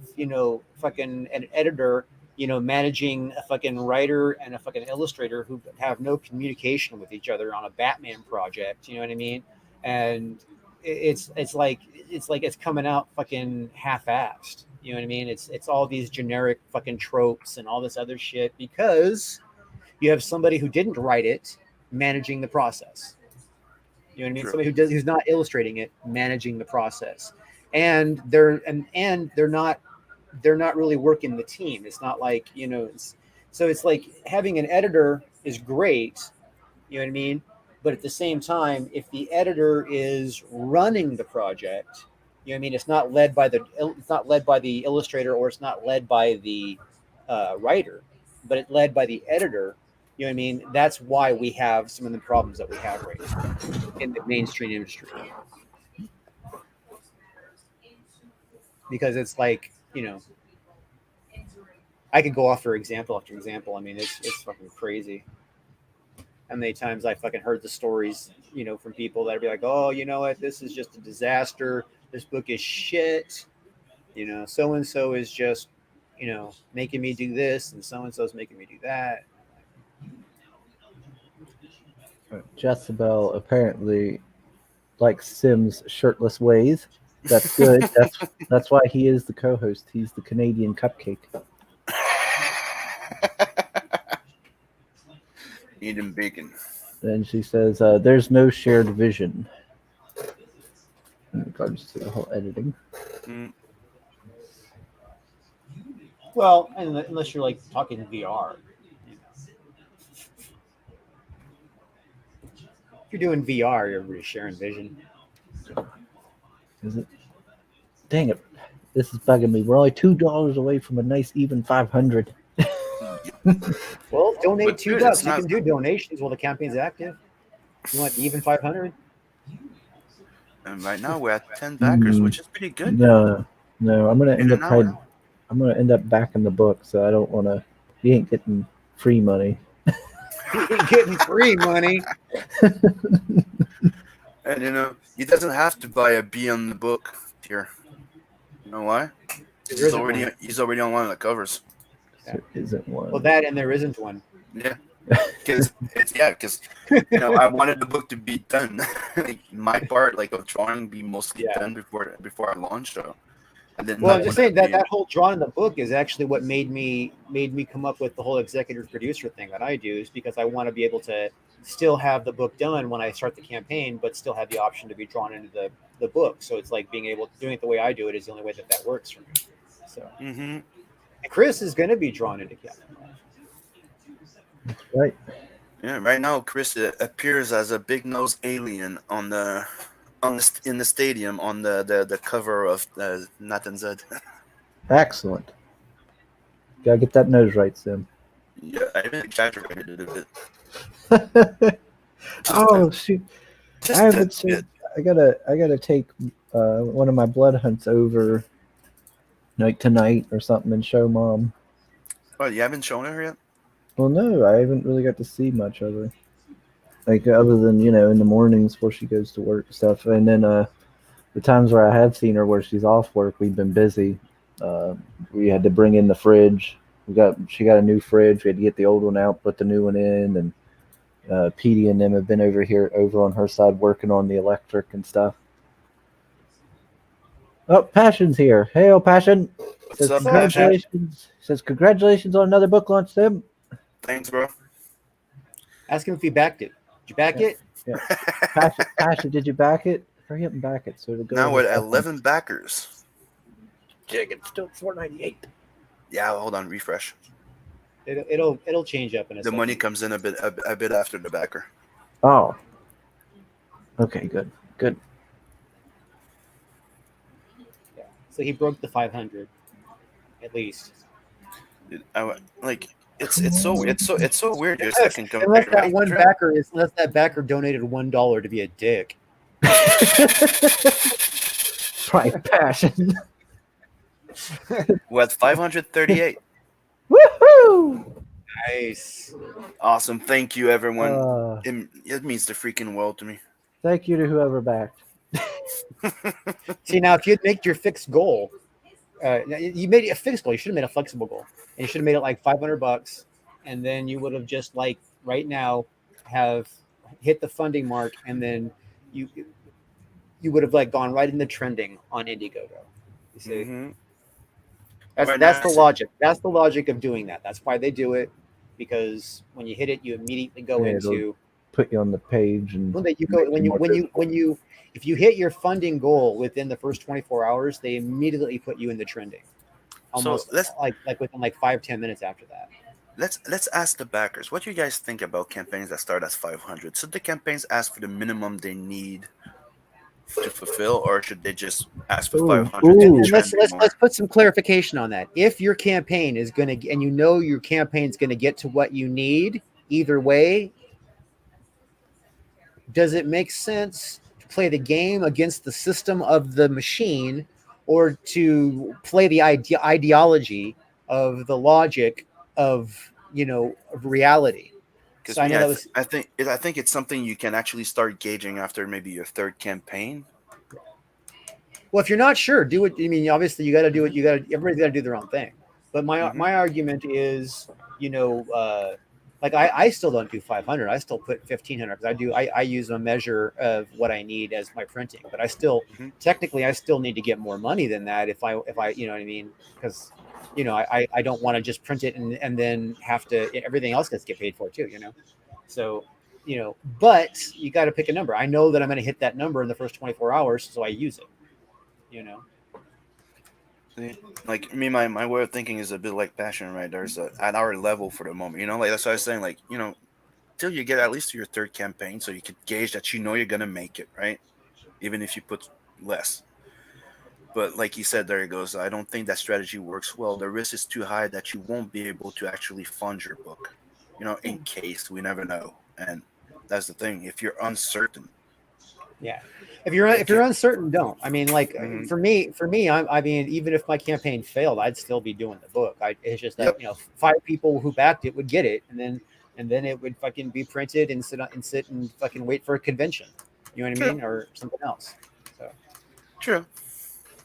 fucking an editor managing a fucking writer and a fucking illustrator who have no communication with each other on a Batman project. You know what I mean? And it's like it's coming out fucking half-assed. You know what I mean? It's all these generic fucking tropes and all this other shit because you have somebody who didn't write it managing the process. You know what I mean? True. Somebody who's not illustrating it managing the process, and they're not really working the team. It's not like so it's like having an editor is great. You know what I mean? But at the same time, if the editor is running the project, you know what I mean, it's not led by the illustrator, or it's not led by the writer. but it led by the editor. You know what I mean? That's why we have some of the problems that we have right now in the mainstream industry. Because it's like, I could go off for example after example. I mean, it's fucking crazy. How many times I fucking heard the stories, from people that'd be like, oh, you know what, this is just a disaster. This book is shit. So and so is just, making me do this, and so and so's making me do that. Jezebel apparently likes Sim's shirtless ways. That's good. That's why he is the co-host. He's the Canadian cupcake. Eating bacon. And she says, "There's no shared vision in regards to the whole editing." Mm. Well, unless you're like talking VR. If you're doing VR, you're really sharing vision. Is it? Dang it! This is bugging me. We're only $2 away from a nice even 500. Well, donate But dude, $2. it's You not- can do donations while the campaign's active. You want even 500? And right now we're at 10 backers, which is pretty good. No, I'm gonna In end an up hour. I'm gonna end up backing the book, so I don't want to. You ain't getting free money. You ain't getting free money. And he doesn't have to buy a B on the book tier. You know why? There isn't one. He's already on one of the covers. There isn't one. Well, that and there isn't one. Yeah. Because I wanted the book to be done. Like, my part, like, of drawing, be mostly Yeah. done before I launch. So I didn't Well, I'm want just it saying to that be- that whole drawing in the book is actually what made me come up with the whole executive producer thing that I do, is because I want to be able to still have the book done when I start the campaign, but still have the option to be drawn into the book. So it's like doing it the way I do it is the only way that works for me. So, Mhm. and Chris is going to be drawn into campaign. Right. Yeah, right now Chris appears as a big-nosed alien in the stadium on the cover of Nathan Z. Excellent. Gotta get that nose right, Sim. Yeah, I even exaggerated it a bit. Oh shoot! Just I a haven't seen. bit. I gotta take one of my blood hunts over like tonight or something and show Mom. Oh, you haven't shown her yet? Well, no, I haven't really got to see much of her. Like other than in the mornings before she goes to work and stuff, and then the times where I have seen her where she's off work, we've been busy. We had to bring in the fridge. She got a new fridge. We had to get the old one out, put the new one in, and Petey and them have been over on her side working on the electric and stuff. Oh, Passion's here. Hey, Passion. What's up, Passion? Congratulations. Says congratulations on another book launch, Sim. Thanks, bro. Ask him if he backed it. Did you back it? Yeah. Passion, did you back it? Hurry up and back it so it'll go. Now over we're at the 11 backers. Jig, it's still $4.98. Yeah, hold on, refresh. It'll change up in a The second. money comes in a bit after the backer. Oh. Okay, good. Yeah. So he broke the 500, at least. It's so weird. Your Unless, second unless that campaign, one right? backer donated $1 to be a dick. Right, Passion. We're at 538. Woohoo! Nice. Awesome. Thank you, everyone. Uh, It means the freaking world to me. Thank you to whoever backed. See, now if you'd make your fixed goal, you made it a fixed goal. You should have made a flexible goal, and you should have made it like $500, and then you would have just like right now have hit the funding mark, and then you would have like gone right into trending on Indiegogo. You see, Mhm. that's Right that's now- the logic. That's the logic of doing that. That's why they do it, because when you hit it, you immediately go Yeah, into Put you on the page and when you go when you if you hit your funding goal within the first 24 hours, they immediately put you in the trending. Almost let's- like within like 5-10 minutes after that. Let's ask the backers. What do you guys think about campaigns that start as 500? So the campaigns ask for the minimum they need to fulfill, or should they just ask for Ooh, 500 ooh. and And try let's to be more? let's put some clarification on that. If your campaign is going to, and you know your campaign is going to get to what you need, either way, does it make sense to play the game against the system of the machine, or to play the ideology of the logic of of reality? Because So I me, know that was I think it's something you can actually start gauging after maybe your third campaign. well. If you're not sure, do it. I mean, obviously, you got to do it. Mhm. You got to. Everybody's got to do their own thing. But Mhm. my argument is, you know, like I still don't do 500. I still put 1500 because I use a measure of what I need as my printing. But I still Mhm. technically I still need to get more money than that if I you know what I mean, because I don't want to just print it and then have to everything else gets get paid for too. So but you got to pick a number. I know that I'm going to hit that number in the first 24 hours, so I use it. You know. See, like me, my way of thinking is a bit like passion, right? There's a at our level for the moment, like that's what I was saying. Like till you get at least to your third campaign, so you could gauge that you're gonna make it, right? Even if you put less. But like you said, there it goes. I don't think that strategy works well. The risk is too high that you won't be able to actually fund your book. In case we never know, and that's the thing. If you're uncertain, Yeah. If you're can. uncertain, don't. I mean, like Hmm. for me, I mean, even if my campaign failed, I'd still be doing the book. It's just that Yep. five people who backed it would get it, and then it would fucking be printed and sit and fucking wait for a convention. You know what I True. mean, or something else. So True.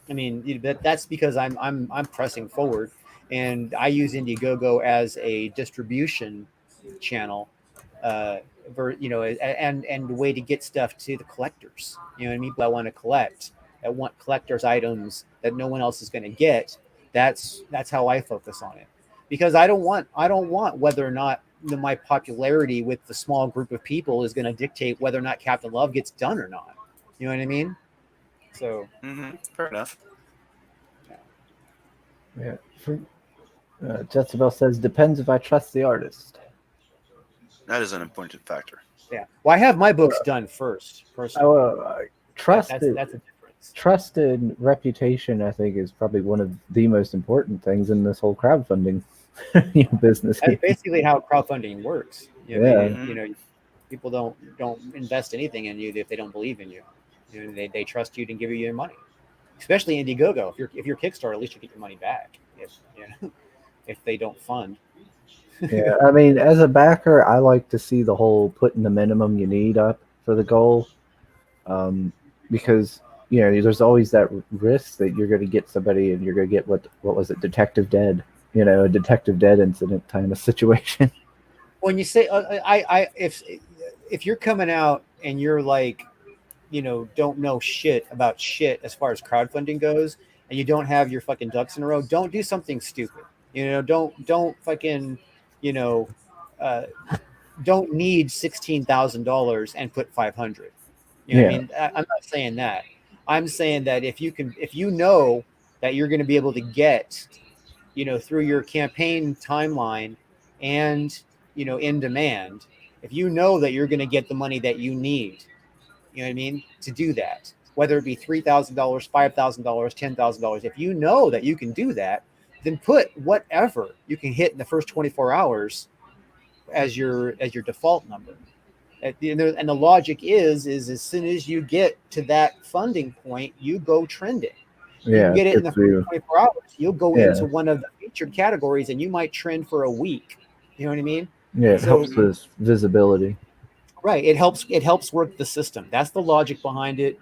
I mean, that's because I'm pressing forward, and I use Indiegogo as a distribution channel, uh, and a way to get stuff to the collectors. You know what I mean? But I want to collect. I want collectors items that no one else is going to get. That's how I focus on it, because I don't want whether or not my popularity with the small group of people is going to dictate whether or not Captain Love gets done or not. You know what I mean? So Fair enough. Yeah. Jezebel says, depends if I trust the artist. That is an important factor. yeah. Well, I have my books done first, personally. That's Trusted, that's a difference. trusted reputation, I think, is probably one of the most important things in this whole crowdfunding business. That's basically how crowdfunding works. Yeah. People don't invest anything in you if they don't believe in you. They trust you to give you your money, especially Indiegogo. If you're Kickstarter, at least you get your money back. If they don't fund. Yeah, I mean, as a backer, I like to see the whole putting the minimum you need up for the goal, because there's always that risk that you're going to get somebody and you're going to get what was it, Detective Dead, a Detective Dead incident kind of situation. When you say if you're coming out and you're like, don't know shit about shit as far as crowdfunding goes, and you don't have your fucking ducks in a row, don't do something stupid. Don't fucking, you know, uh, don't need $16,000 and put 500. You know what I Yeah, mean? I'm not saying that. I'm saying that if you know that you're going to be able to get, through your campaign timeline and, in demand, if you know that you're going to get the money that you need, you know what I mean, to do that, whether it be $3,000, $5,000, $10,000, if you know that you can do that, then put whatever you can hit in the first 24 hours as your default number. And the logic is as soon as you get to that funding point, you go trending. You yeah, get it in the good for first you. 24 hours, you'll go Yeah, into one of the featured categories and you might trend for a week. You know what I mean? yeah, it So helps with visibility. right, it helps work the system. That's the logic behind it.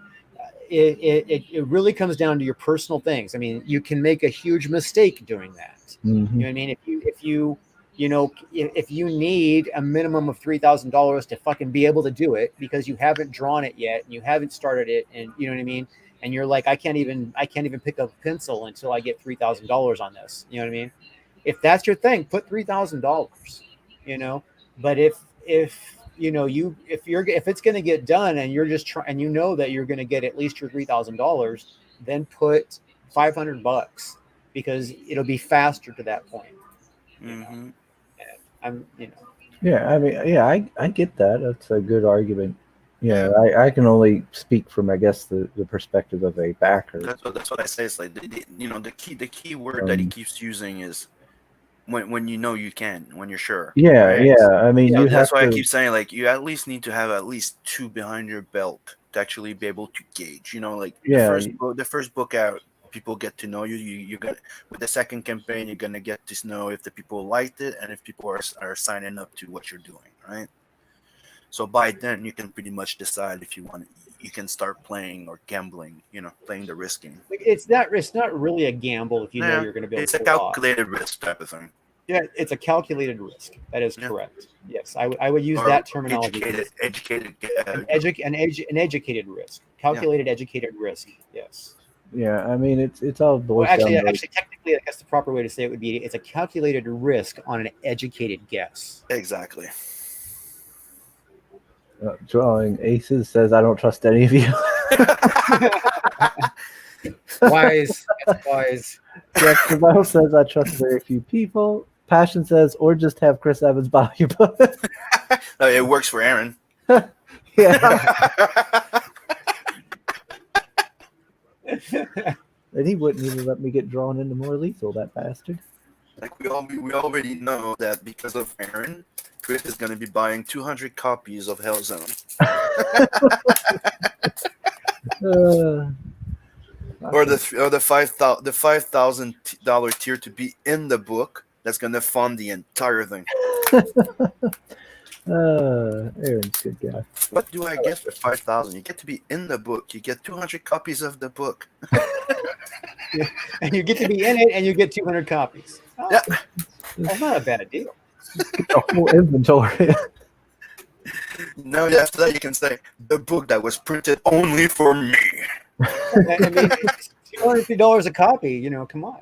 It really comes down to your personal things. I mean, you can make a huge mistake doing that. Hmm. You know what I mean? If you need a minimum of $3,000 to fucking be able to do it because you haven't drawn it yet and you haven't started it, and you know what I mean, and you're like, I can't even pick up a pencil until I get $3,000 on this. You know what I mean? If that's your thing, put $3,000. You know, but if if it's going to get done and you're just trying and that you're going to get at least your $3,000, then put $500 because it'll be faster to that point. You know, Hmm. and I'm. Yeah, I mean, yeah, I get that. That's a good argument. Yeah, I can only speak from, I guess, the perspective of a backer. That's what I say. It's like the key word that he keeps using is when you know you can, when you're sure. Yeah, right? yeah. I mean, So you that's have why I to. keep saying like you at least need to have at least 2 behind your belt to actually be able to gauge. Like Yeah, the first book out, people get to know you. You're gonna with the second campaign, you're gonna get to know if the people liked it and if people are signing up to what you're doing, right? So by then you can pretty much decide if you want. You can start playing or gambling. Playing the risk game. Like, it's not really a gamble if you know Yeah, you're going to be able it's to a pull it off. calculated risk type of thing. Yeah, it's a calculated risk. That is Yeah. correct. Yes, I would use Or that terminology. educated. An educated risk, calculated educated risk. Yes. yeah. I mean, it's all Well, boils down to technically, I guess the proper way to say it would be it's a calculated risk on an educated guess. Exactly. drawing aces. Says I don't trust any of you. Wise. That's wise. Jack Cabell says I trust very few people. Passion says, or just have Chris Evans buy your book. It works for Aaron. Yeah. And he wouldn't even let me get drawn into more lethal, that bastard. Like we already know that because of Aaron, Chris is going to be buying 200 copies of Hellzone. Or the $5,000 tier to be in the book. That's going to fund the entire thing. Aaron's a good guy. What do I get for 5,000? You get to be in the book. You get 200 copies of the book. And you get to be in it, and you get 200 copies. Oh, Yeah. That's not a bad deal. The whole inventory. Now after that, you can say the book that was printed only for me. I mean, it's $250 a copy. Come on.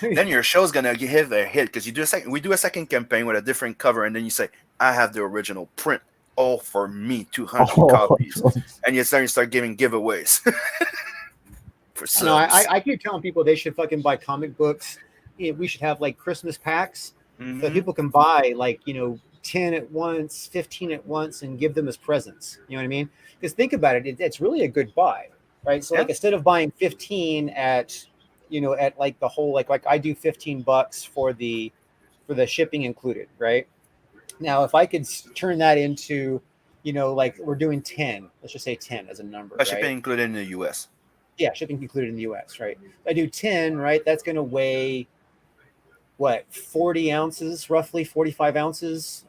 Then your show's gonna hit a hit because we do a second campaign with a different cover, and then you say, I have the original print, all for me, 200 copies, and you start giving giveaways. For subs. No, I keep telling people they should fucking buy comic books. We should have like Christmas packs so people can buy 10 at once, 15 at once, and give them as presents. You know what I mean? Because think about it, it's really a good buy, right? So like instead of buying 15 at like the whole like I do $15 for the shipping included, right? Now if I could turn that into like we're doing 10, let's just say 10 as a number, right? Shipping included in the US. Yeah, shipping included in the US, right? If I do 10, right? That's going to weigh what, 40 ounces, roughly 45 ounces.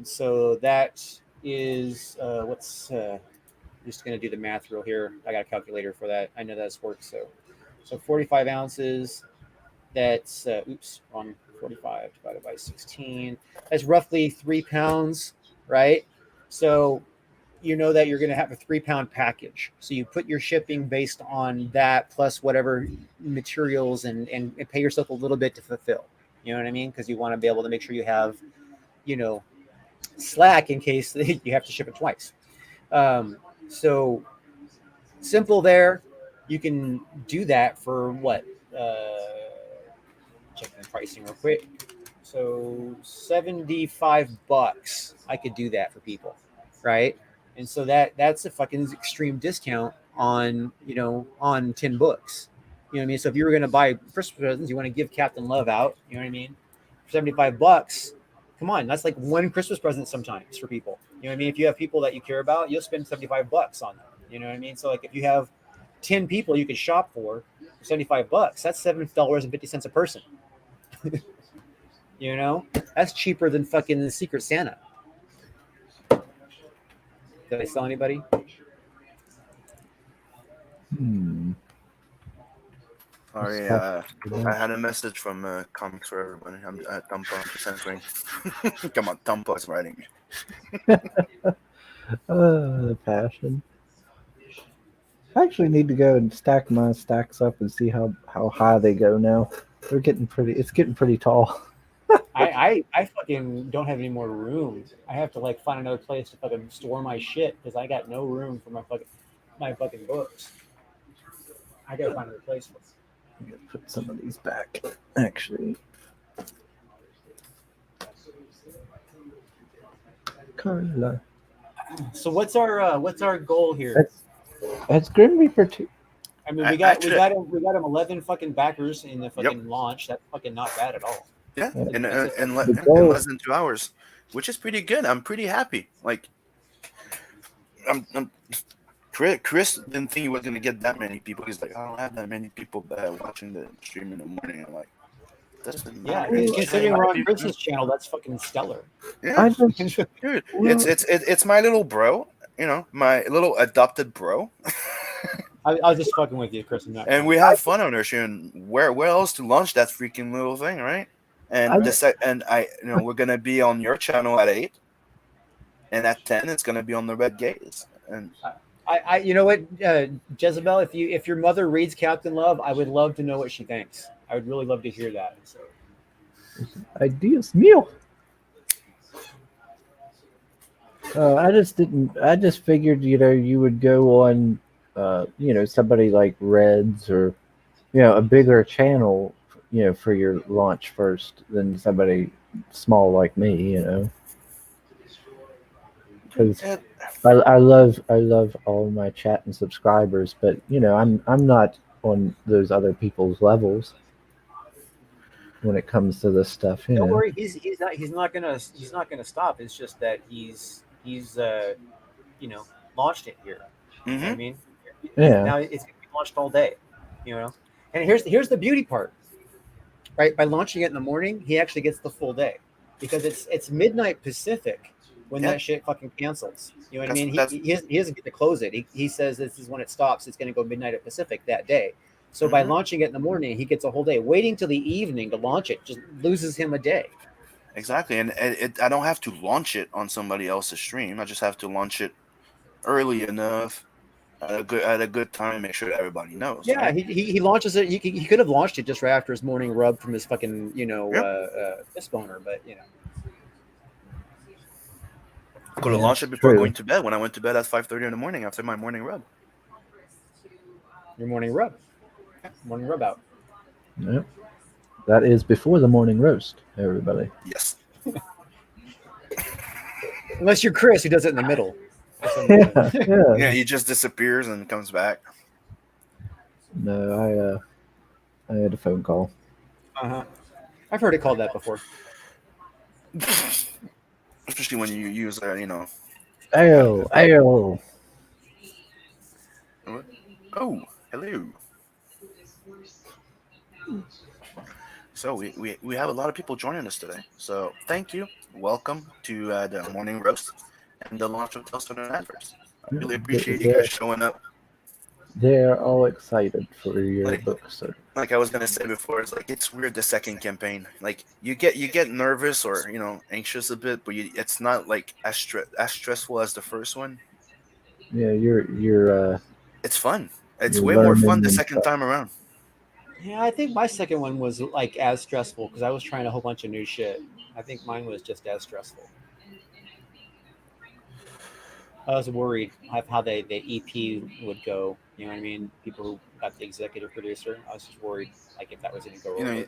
So that is just going to do the math real here. I got a calculator for that. I know that's works. So 45 ounces. That's wrong. 45 divided by 16. That's roughly 3 pounds, right? So you know that you're going to have a 3-pound package. So you put your shipping based on that plus whatever materials and pay yourself a little bit to fulfill. You know what I mean? Because you want to be able to make sure you have, slack in case you have to ship it twice. So simple there. You can do that for what? Check the pricing real quick. So $75. I could do that for people, right? And so that's a fucking extreme discount on 10 books. You know what I mean? So if you were going to buy Christmas presents, you want to give Captain Love out, you know what I mean? For $75, come on, that's like one Christmas present sometimes for people. You know what I mean? If you have people that you care about, you'll spend $75 on them. You know what I mean? So like if you have 10 people you can shop for $75, that's $7.50 a person. That's cheaper than fucking the Secret Santa. Did I sell anybody? Sorry, I had a message from Comics for Everybody. I'm Tumpo censoring. Come on, Tumpo's writing me. The passion. I actually need to go and stack my stacks up and see how high they go now. They're getting pretty. It's getting pretty tall. I fucking don't have any more room. I have to like find another place to fucking store my shit because I got no room for my fucking books. I gotta find another place. I'm gonna put some of these back. Actually, Carla. So what's our goal here? It's Grim Reaper 2. I mean, Actually, we got him 11 fucking backers in the fucking launch. That's fucking not bad at all. yeah, in That's in, a- le- The in goal, less than 2 hours, which is pretty good. I'm pretty happy. Like, I'm Chris didn't think he was gonna get that many people. He's like, I don't have that many people watching the stream in the morning. I'm like, doesn't yeah, matter. It's considering my we're on people. Chris's channel, that's fucking stellar. Yeah, I just dude, well, it's my little bro. You know, my little adopted bro, I was just fucking with you, Chris. I'm not and we have fun on our show. And where else to launch that freaking little thing, right? I And we're gonna be on your channel at 8, and at 10, it's gonna be on the Red Gaze. And you know what, Jezebel, if your mother reads Captain Love, I would love to know what she thinks. I would really love to hear that. So. ideas meal. I just didn't. I just figured, you would go on, somebody like Reds or, a bigger channel, for your launch first than somebody small like me, because yeah, I love all my chat and subscribers, but I'm not on those other people's levels when it comes to this stuff. Don't worry, he's not gonna stop. It's just that he's launched it here. You know what I mhm. mean? Yeah. Now it's gonna be launched all day. And here's the beauty part. Right, by launching it in the morning, he actually gets the full day because it's midnight Pacific when Yeah. that shit fucking cancels. You know what I mean? That's- He doesn't get to close it. He says this is when it stops. It's going to go midnight at Pacific that day. So by Mhm. launching it in the morning, he gets a whole day. Waiting till the evening to launch it just loses him a day. Exactly, and I don't have to launch it on somebody else's stream. I just have to launch it early enough at a good time, and make sure that everybody knows. Yeah, Right? he launches it. He could have launched it just right after his morning rub from his fucking fist boner, but I could have Yeah, launched it before true. going to bed. When I went to bed at 5:30 in the morning after my morning rub. your morning rub out. Yep. That is before the morning roast, everybody. Yes. Unless you're Chris, who does it in the middle. Yeah. Yeah, he just disappears and comes back. No, I had a phone call. Uh-huh. I've heard it called that before. Especially when you use Ayo. Oh, hello. So we have a lot of people joining us today. So thank you. Welcome to the morning roast and the launch of Telstar and Natverse. I really appreciate you guys showing up. They're all excited for your book, sir. Like I was gonna say before, it's weird the second campaign. Like you get nervous or anxious a bit, but it's not like as stressful as the first one. Yeah, you're It's fun. It's You're way more fun learning the and second stuff. time around. Yeah, I think my second one was like as stressful because I was trying a whole bunch of new shit. I think mine was just as stressful. I was worried how the EP would go. You know what I mean? People who got the executive producer. I was just worried like if that was going to go over.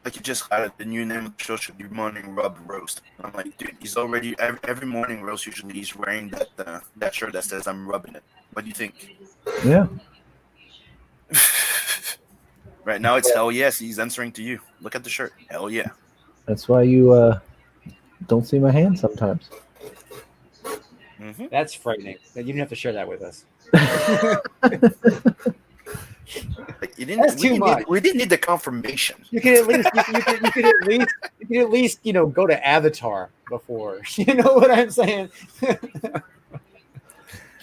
Like you just got the new name of the show should be Morning Rub Roast. I'm like, dude, he's already every morning roast. Usually, he's wearing that shirt that says "I'm rubbing it." What do you think? Yeah. Right now, it's hell yes. He's answering to you. Look at the shirt. Hell yeah. That's why you don't see my hand sometimes. Mm-hmm. That's frightening. You didn't have to share that with us. That's too much. We didn't need the confirmation. You could at least go to Avatar before. You know what I'm saying?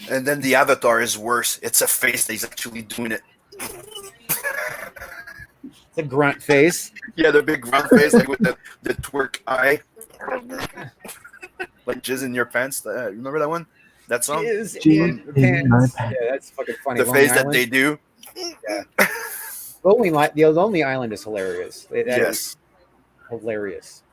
And then the avatar is worse. It's a face that he's actually doing it. It's a grunt face. Yeah, the big grunt face, like with the twerk eye. Like jizz in your pants. Remember that one? That song? Jizz Jizz in in my pants. pants. Yeah, that's fucking funny. The Lonely face that Island. they do. Yeah. The Lonely Island is hilarious. That Yes. is hilarious.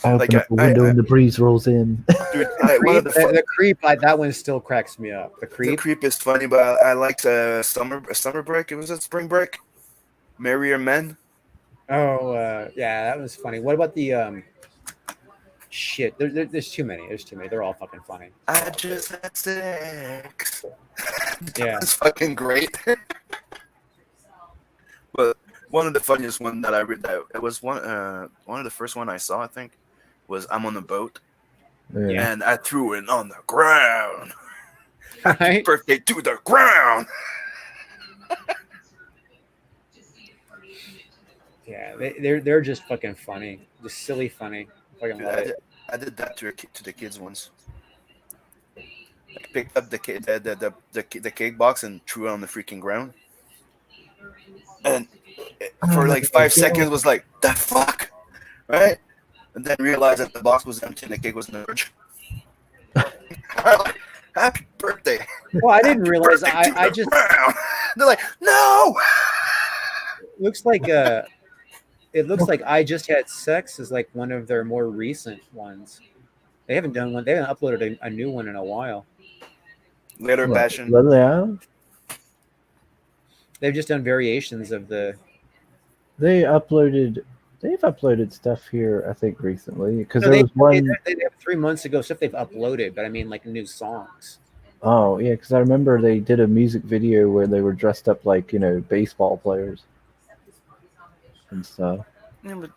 I open up a window and the breeze rolls in. Dude, The creep, that one still cracks me up. The The creep. creep is funny, but I liked summer break. It was a spring break. Merrier Men. Oh, yeah, that was funny. What about the Shit, there's too many. There's too many. They're all fucking funny. I just had sex. Yeah. That's fucking great. But one of the funniest one that I read, that it was one of the first one I saw, I think, was I'm on a boat Yeah. and I threw it on the ground. Happy Right? birthday to the ground. Yeah, they're just fucking funny, just silly funny. Fucking Dude, love it. I did that to the kids once. I picked up the cake box and threw it on the freaking ground. And for like 5 seconds was like, the fuck? Right? And then realized that the box was empty and the cake was in the fridge. Happy birthday. Well, I didn't Happy realize. birthday to I the just ground. They're like, no. looks like it looks like I Just Had Sex is like one of their more recent ones. They haven't done one. They haven't uploaded a new one in a while. Later passion. Yeah. They've just done variations of the. They've uploaded stuff here, I think, recently. Because No, there was one. they have 3 months ago stuff they've uploaded, but I mean like new songs. Oh, yeah, because I remember they did a music video where they were dressed up like, baseball players and stuff. Yeah, but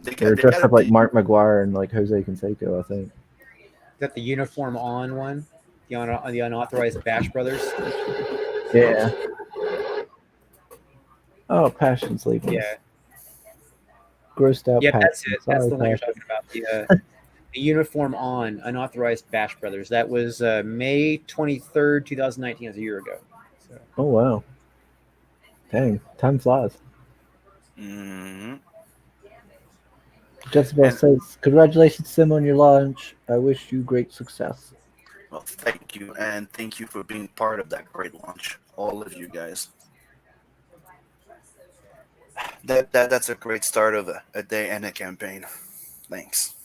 They were dressed up like Mark McGuire and like Jose Canseco, I think. Is that the uniform on one? The unauthorized Bash Brothers? Yeah. Oh, Passion Sleeping. Yeah. Grossed out Yeah, Passion. that's it. That's Sorry, the one you're Passion. talking about. The uniform on unauthorized Bash Brothers. That was May 23rd, 2019. That's a year ago. So. Oh, wow. Dang, time flies. Mm-hmm. Jezebel says, congratulations, Sim, on your launch. I wish you great success. Well, thank you, and thank you for being part of that great launch, all of you guys. That's a great start of a day and a campaign. Thanks.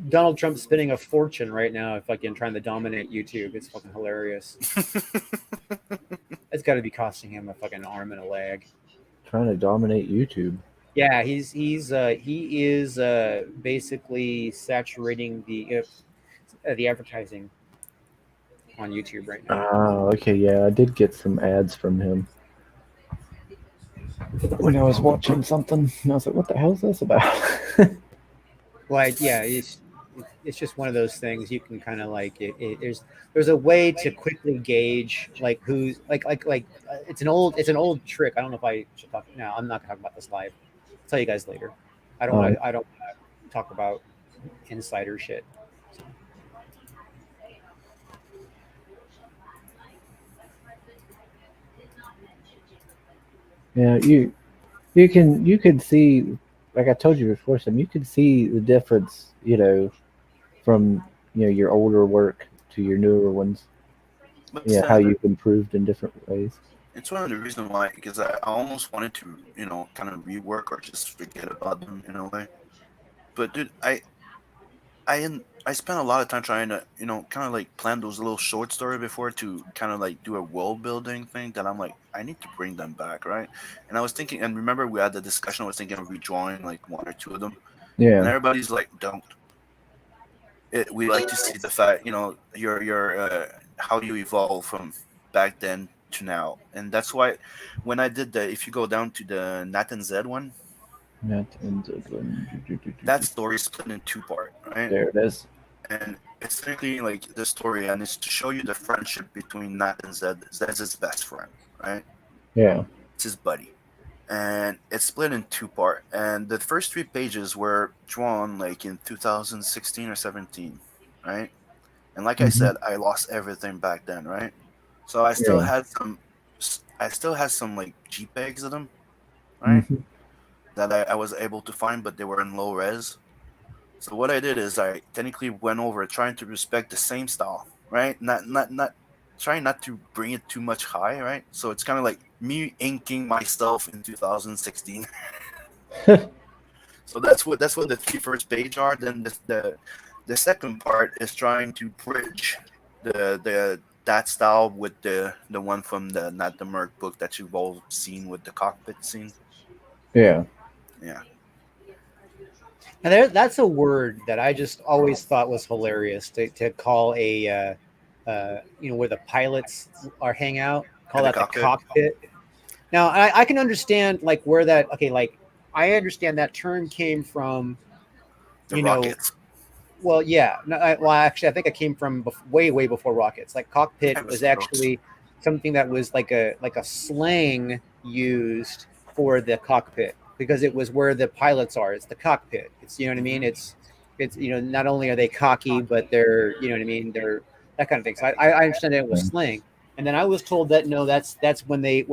Donald Trump's spending a fortune right now, fucking trying to dominate YouTube. It's fucking hilarious. It's got to be costing him a fucking arm and a leg. Trying to dominate YouTube. Yeah, he is basically saturating the advertising on YouTube right now. Oh, okay, yeah, I did get some ads from him when I was watching something, and I was like, "What the hell is this about?" Like, yeah, it's just one of those things you can kind of like. There's a way to quickly gauge like who's like it's an old trick. I don't know if I should talk now. I'm not gonna talk about this live. I'll tell you guys later. I don't want to talk about insider shit. Yeah, you can see, like I told you before, Sam, you can see the difference, from your older work to your newer ones. But Yeah, how you've improved in different ways. it's one of the reasons why, because I almost wanted to, kind of rework or just forget about them in a way. But dude, I spent a lot of time trying to, kind of like plan those little short story before to kind of like do a world building thing that I'm like, I need to bring them back, right? And I was thinking, and remember we had the discussion, I was thinking of redrawing like one or two of them. Yeah. And everybody's like, don't. We like to see the fact, your how you evolve from back then to now. And that's why when I did if you go down to the Nat and Zed one, that story is split in two parts, right? There it is. And it's technically like the story, and it's to show you the friendship between Nat and Zed. Zed's his best friend, right? Yeah. It's his buddy. And it's split in two parts. And the first 3 pages were drawn like in 2016 or 17, right? And like I said, I lost everything back then, right? So I still had some like JPEGs of them, right? Mhm. That I was able to find, but they were in low res. So what I did is I technically went over trying to respect the same style, right? Not trying not to bring it too much high, right? So it's kind of like me inking myself in 2016. So that's what the 3 first page are. Then the second part is trying to bridge that style with the one from the Not the Merc book that you've all seen with the cockpit scene. Yeah. Yeah. And that's a word that I just always thought was hilarious to call where the pilots are hang out, call And the that the cockpit. cockpit. Now I can understand like where that okay, like I understand that term came from, The you know, rockets. well, yeah. No, well, actually, I think it came from way before rockets. Like cockpit Yeah, was Mr. Brooks. actually something that was like a slang used for the cockpit because it was where the pilots are. It's the cockpit. It's you know what I mean. It's not only are they cocky, but they're you know what I mean. They're that kind of thing. So I understand that it was slang. And then I was told that no, that's when they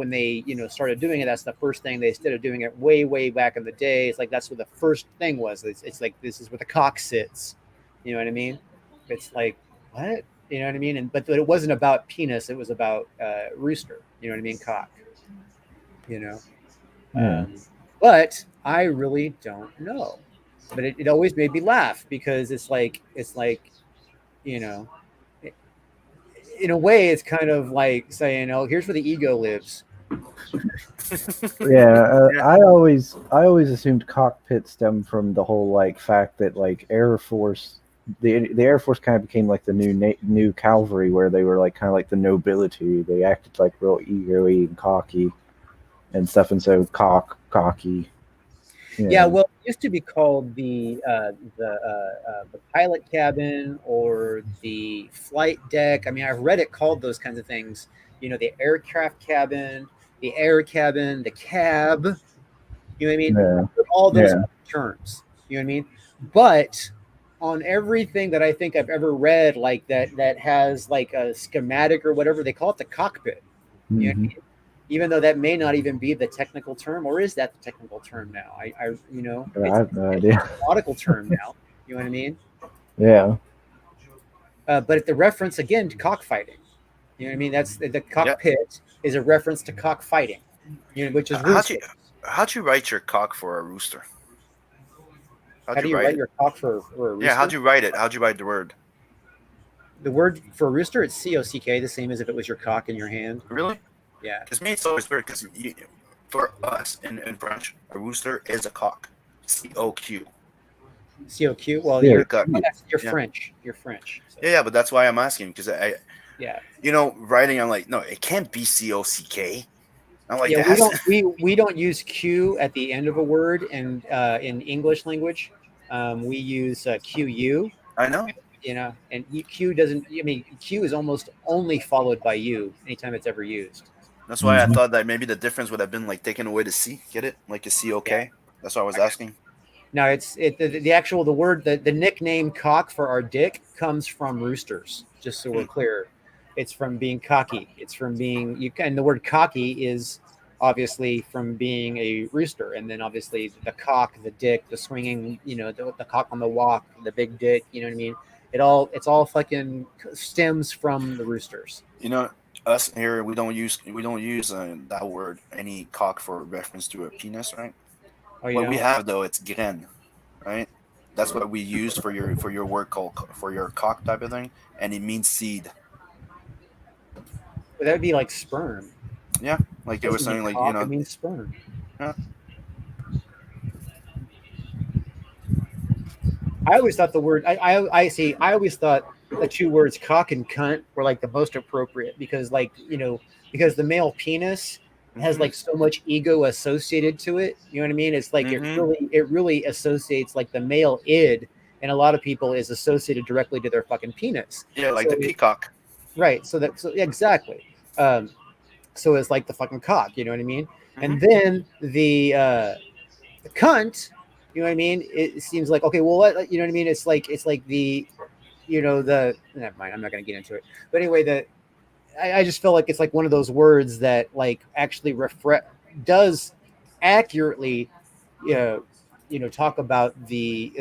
started doing it. That's the first thing they started doing it way back in the day. It's like that's what the first thing was. It's like this is where the cock sits. You know what I mean? It's like what? You know what I mean? But it wasn't about penis. It was about rooster. You know what I mean? Cock. You know. Yeah. But I really don't know. But it always made me laugh because it's like you know, in a way, it's kind of like saying, "Oh, here's where the ego lives." Yeah, Yeah. I always assumed cockpit stemmed from the whole like fact that like Air Force, the Air Force kind of became like the new cavalry where they were like kind of like the nobility. They acted like real ego-y and cocky and stuff, and so cocky. Yeah, Yeah, well, it used to be called the pilot cabin or the flight deck. I mean, I've read it called those kinds of things. The aircraft cabin, the air cabin, the cab. You know what I mean? yeah, All those yeah. terms. You know what I mean? But on everything that I think I've ever read, like that has like a schematic or whatever, they call it the cockpit. You know what I Hmm. mean? Even though that may not even be the technical term, or is that the technical term now? I have no It's idea. a nautical term now. You know what I mean? Yeah, But at the reference again to cockfighting. You know what I mean? That's the Yeah. cockpit is a reference to cockfighting. Which is How'd you rooster. how'd you write your cock for a rooster? How'd How you do you write write it? your cock for a Yeah, how'd rooster? you write it? How'd you write the word? The word for rooster, it's COCK, the same as if it was your cock in your hand. Really? Yeah. Because me, it's always weird. Because for us in French, a rooster is a cock. COQ. COQ. Well, yeah. you're Yeah. French. You're French. So, Yeah, but that's why I'm asking because yeah. writing. I'm like, no, it can't be COCK. I'm like, Yeah, that we has. don't we don't use Q at the end of a word, and in English language, we use QU. I know. And Q doesn't. I mean, Q is almost only followed by U anytime it's ever used. That's why I Hmm. thought that maybe the difference would have been like taking away the C. Get it? Like a Yeah. COK. That's what I was I got asking. Now the actual the word the nickname cock for our dick comes from roosters. Just so we're Hmm. clear, it's from being cocky. It's from being and the word cocky is obviously from being a rooster, and then obviously the cock, the dick, the swinging, the cock on the walk, the big dick. You know what I mean? It's all fucking stems from the roosters. You know, us here we don't use that word any cock for reference to a penis, right? Oh, you What we know? have though, it's graine, right? That's what we use for your word called for your cock type of thing, and it means seed. But that would be like sperm. Yeah, like It they were doesn't mean saying, like cock. It means sperm. yeah, I always thought the word I see. I always thought the two words cock and cunt were like the most appropriate because because the male penis has mm-hmm, like so much ego associated to it. You know what I mean? It's like mm-hmm, it really associates like the male id, and a lot of people is associated directly to their fucking penis. yeah, like the So peacock. right, so exactly. Um, so it's like the fucking cock. You know what I mean? Mm-hmm. And then the cunt, you know what I mean? It seems like okay, well, you know what I mean? It's like the never mind. I'm not going to get into it. But anyway, I just feel like it's like one of those words that like actually does accurately, talk about the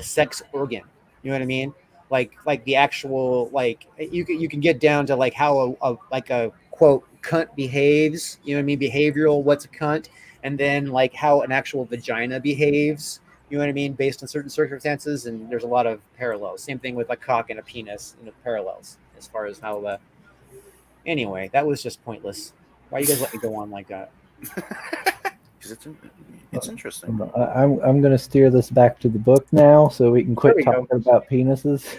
sex organ. You know what I mean? Like the actual like you can get down to like how a quote cunt behaves. You know what I mean? Behavioral. What's a cunt? And then like how an actual vagina behaves. You know what I mean? Based on certain circumstances, and there's a lot of parallels. Same thing with a cock and a penis, parallels as far as how. Anyway, that was just pointless. Why you guys let me go on like that? because it's interesting. I'm going to steer this back to the book now, so we can quit There we go. talking about penises.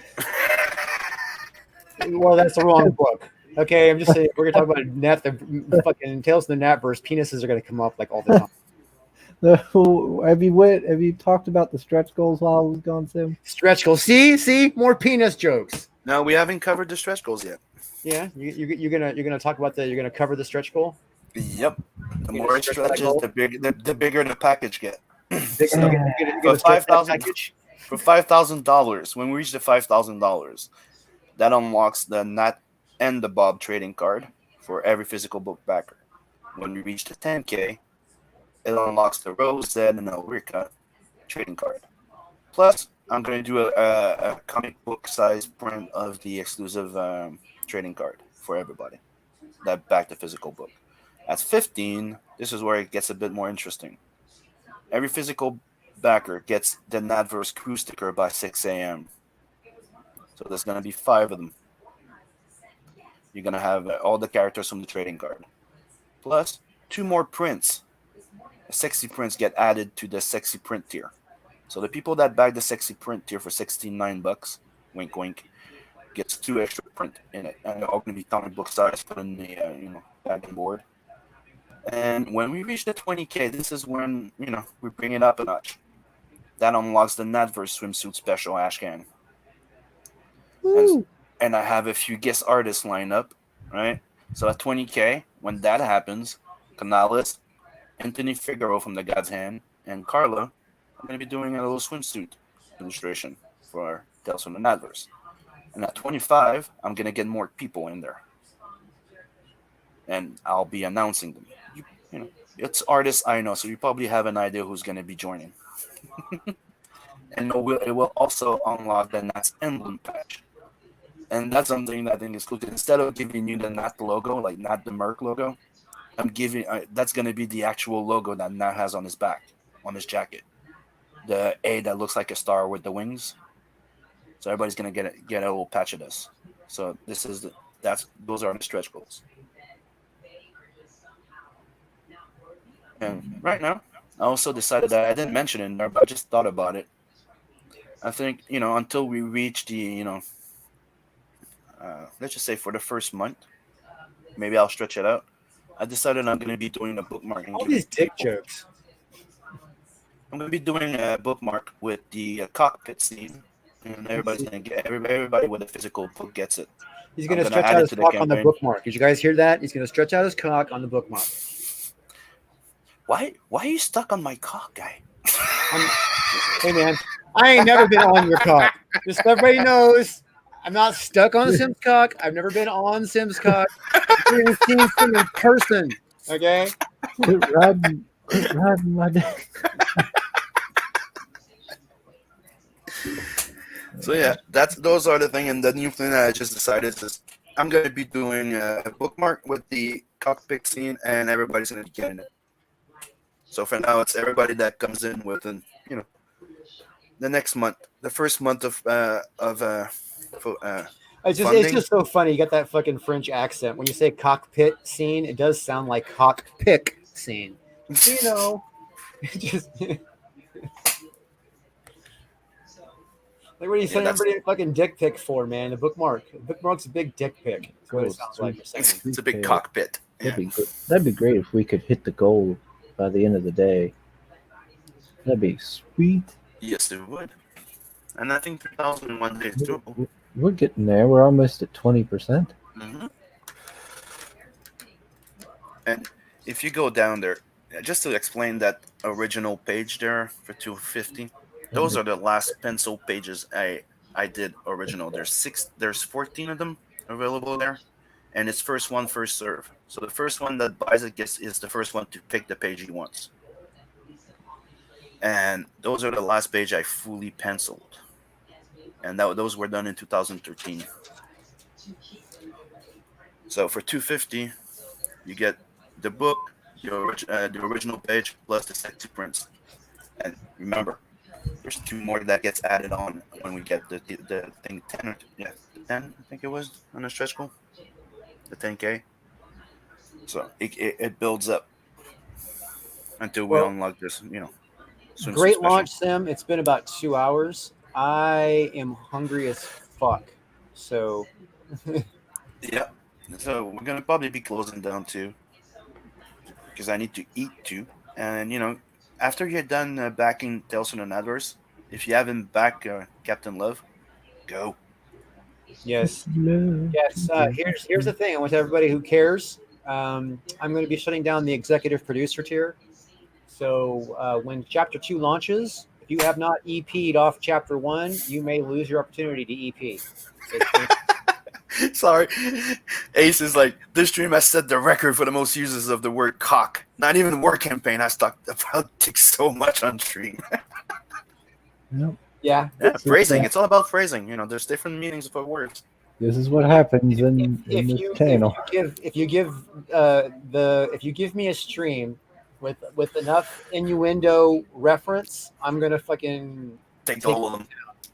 Well, that's the wrong book. Okay, I'm just saying we're gonna talk about the fucking Tales from the Natverse. Penises are gonna come up like all the time. Have you talked about the stretch goals while I was gone, Sim? Stretch goals. See, more penis jokes. No, we haven't covered the stretch goals yet. Yeah, you're gonna talk about you're gonna cover the stretch goal. Yep. The You're more gonna it stretch that stretches, goal? the bigger the package get. Big, So, you're for gonna stretch that $5,000 package. for $5,000, when we reach the $5,000, that unlocks the Nat and the Bob trading card for every physical book backer. When we reach the 10K, it unlocks the Rose, Zed, and Ulrika trading card. Plus, I'm going to do a comic book size print of the exclusive trading card for everybody that backed the physical book. At 15, this is where it gets a bit more interesting. Every physical backer gets the Natverse crew sticker by 6 a.m. So there's going to be 5 of them. You're going to have all the characters from the trading card. Plus, 2 more prints. The sexy prints get added to the sexy print tier. So the people that bag the sexy print tier for $69, wink wink, gets 2 extra print in it, and they're all going to be comic book size put in the bagging board. And when we reach the 20K, this is when we bring it up a notch. That unlocks the Natverse swimsuit special Ashcan. And I have a few guest artists lined up, right? So at 20K, when that happens, Canales, Anthony Figaro from The God's Hand, and Carla are going to be doing a little swimsuit illustration for Tales from the Natverse. And at 25, I'm going to get more people in there. And I'll be announcing them. It's artists I know, so you probably have an idea who's going to be joining. And it will also unlock the Nats emblem patch. And that's something that I think is cool. Instead of giving you the Nat logo, like Nat the Merc logo, I'm giving that's going to be the actual logo that Nat has on his back, on his jacket. The A that looks like a star with the wings. So everybody's going to get a little patch of this. So those are the stretch goals. And right now, I also decided that I didn't mention it in there, but I just thought about it. I think, until we reach the, let's just say for the first month, maybe I'll stretch it out. I decided I'm going to be doing a bookmark. All these dick jokes. I'm going to be doing a bookmark with the cockpit scene. And everybody's going to get, everybody with a physical book gets it. He's going to stretch out his cock on the bookmark. Did you guys hear that? He's going to stretch out his cock on the bookmark. Why are you stuck on my cock, guy? Hey, man, I ain't never been on your cock. Just so everybody knows, I'm not stuck on Sim's cock. I've never been on Sim's cock. I've never seen Sim in person. Okay? Quit riding my dick. So yeah, those are the thing, and the new thing that I just decided is I'm going to be doing a bookmark with the cockpit scene, and everybody's going to be getting it. So for now, it's everybody that comes in within, the next month, the first month of it's just so funny. You got that fucking French accent. When you say cockpit scene, it does sound like cockpick scene. So, just like what are you saying? Everybody fucking dick pic for, man. The bookmark. The bookmark's a big dick pic. That's what it sounds like. It's a big cockpit. That'd be great if we could hit the goal by the end of the day. That'd be sweet. Yes, it would. And I think 3,001 days is doable. We're getting there. We're almost at 20%. Mm-hmm. And if you go down there, just to explain that original page there for 250, those are the last pencil pages I did original. There's 14 of them available there, and it's first one, first serve. So the first one that buys it is the first one to pick the page he wants. And those are the last page I fully penciled. And those were done in 2013. So for 250, you get the book, the original page, plus the sexy prints. And remember, there's 2 more that gets added on when we get the thing 10. The 10, I think it was, on the stretch goal. The 10K. So it builds up. until we Well, unlock this, swimsuit great special. launch sim. It's been about 2 hours. I am hungry as fuck. So Yeah. So we're gonna probably be closing down too, because I need to eat too. And after you're done backing Tales from the Natverse, if you haven't backed Captain Love, go. yes, yes. Here's the thing. I want everybody who cares. I'm going to be shutting down the executive producer tier. So when Chapter 2 launches, if you have not EP'd off Chapter 1, you may lose your opportunity to EP. It's going to Sorry, Ace is like, this stream has set the record for the most uses of the word cock. Not even War Campaign has talked about dick so much on stream. Yep. yeah. Yeah, This is phrasing. the- It's all about phrasing. There's different meanings for words. This is what happens in If this you channel. if you give me a stream with enough innuendo reference, I'm gonna fucking Take take all of them.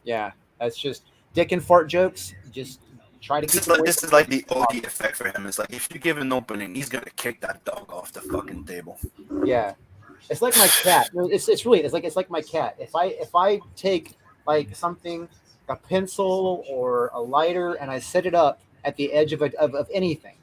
yeah. That's just dick and fart jokes. Just try to keep This is it like away this from is like the OD effect for him. It's like if you give an opening, he's gonna kick that dog off the fucking table. yeah. It's like my cat. It's really it's like my cat. If I take like something, a pencil or a lighter, and I set it up at the edge of anything,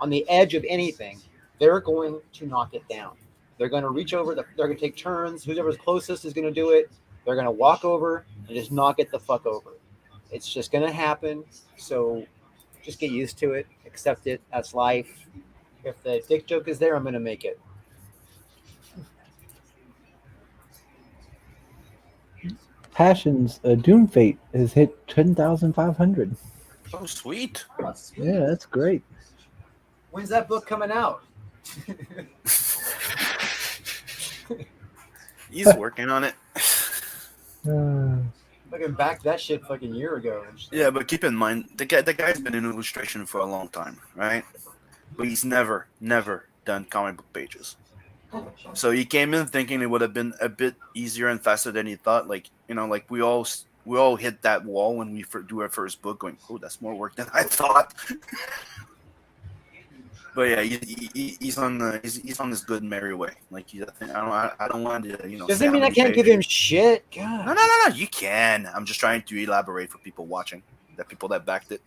on the edge of anything, they're going to knock it down. They're going to reach over. They're going to take turns. Whoever's closest is going to do it. They're going to walk over and just knock it the fuck over. It's just going to happen. So just get used to it. Accept it. That's life. If the dick joke is there, I'm going to make it. Passion's Doom Fate has hit 10,500. Oh, sweet. Yeah, that's great. When's that book coming out? He's working on it. Looking back that shit fucking year ago. Yeah, but keep in mind the guy's been in illustration for a long time, right? But he's never done comic book pages. So he came in thinking it would have been a bit easier and faster than he thought. Like like we all hit that wall when we do our first book, going, "Oh, that's more work than I thought." But yeah, he's on he's on this good merry way. Like I don't want to Doesn't say mean how I many can't give pages. him shit. God. No. You can. I'm just trying to elaborate for people watching, the people that backed it,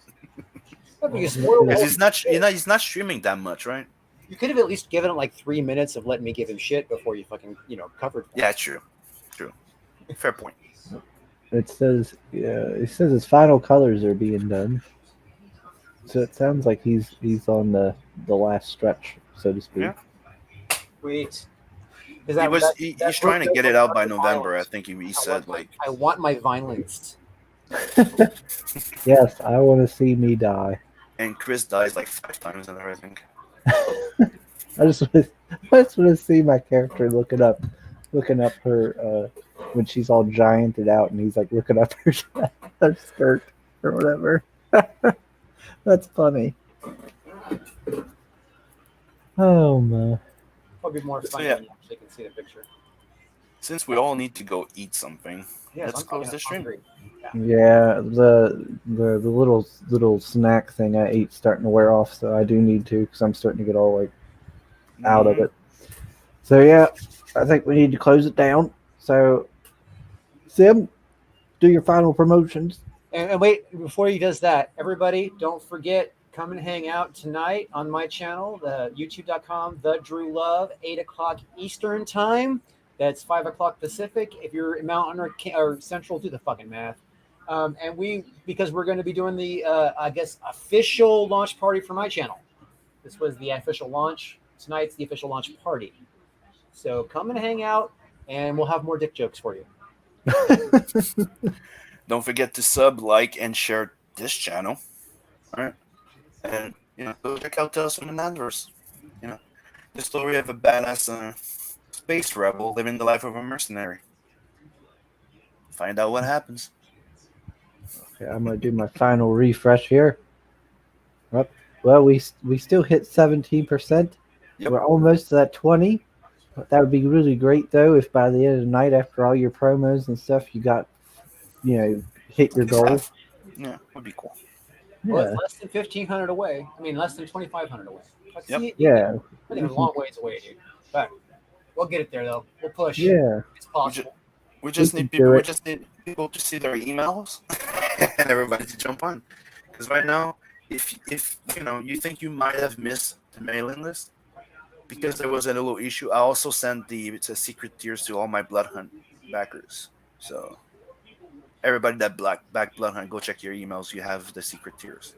You spoiled because all- he's not streaming that much, right? You could have at least given it like 3 minutes of letting me give him shit before you fucking covered. Yeah, true. Fair point. It says his final colors are being done. So it sounds like he's on the last stretch, so to speak. Yeah. Wait. He's trying to get it out by November. I think he said like. I want my violence. Yes, I want to see me die. And Chris dies like 5 times in there, I think. I just want to see my character looking up her when she's all gianted out, and he's like looking up her skirt or whatever. That's funny. Oh man. Probably more fun yeah. when you actually can see the picture. Since we all need to go eat something, Yes, let's close the stream. hungry. Yeah, the little snack thing I ate starting to wear off, so I do need to, because I'm starting to get all like out of it. So yeah, I think we need to close it down. So Sim, do your final promotions. And wait, before he does that, everybody, don't forget, come and hang out tonight on my channel, the youtube.com, The Drew Love, 8 o'clock Eastern time. That's 5 o'clock Pacific. If you're Mountain or Central, do the fucking math. Because we're going to be doing the, official launch party for my channel. This was the official launch. Tonight's the official launch party. So come and hang out, and we'll have more dick jokes for you. Don't forget to sub, like, and share this channel. All right. And, go check out Tales from the Natverse. The story of a badass space rebel living the life of a mercenary. Find out what happens. Okay, I'm going to do my final refresh here. Well, we still hit 17%. Yep. We're almost to that 20. That would be really great, though, if by the end of the night, after all your promos and stuff, you got, hit your goal. Yeah, would be cool. Well, Yeah. it's less than 1,500 away. I mean, less than 2,500 away. Yep. See, Yeah. I think a long ways away, dude. But We'll get it there though. We'll push. Yeah. It's possible. We just We need can do people. We it. just need people to see their emails and everybody to jump on. Because right now, if you think you might have missed the mailing list because there was a little issue, I also sent the secret tiers to all my Blood Hunt backers. So everybody that back Blood Hunt, go check your emails. You have the secret tiers.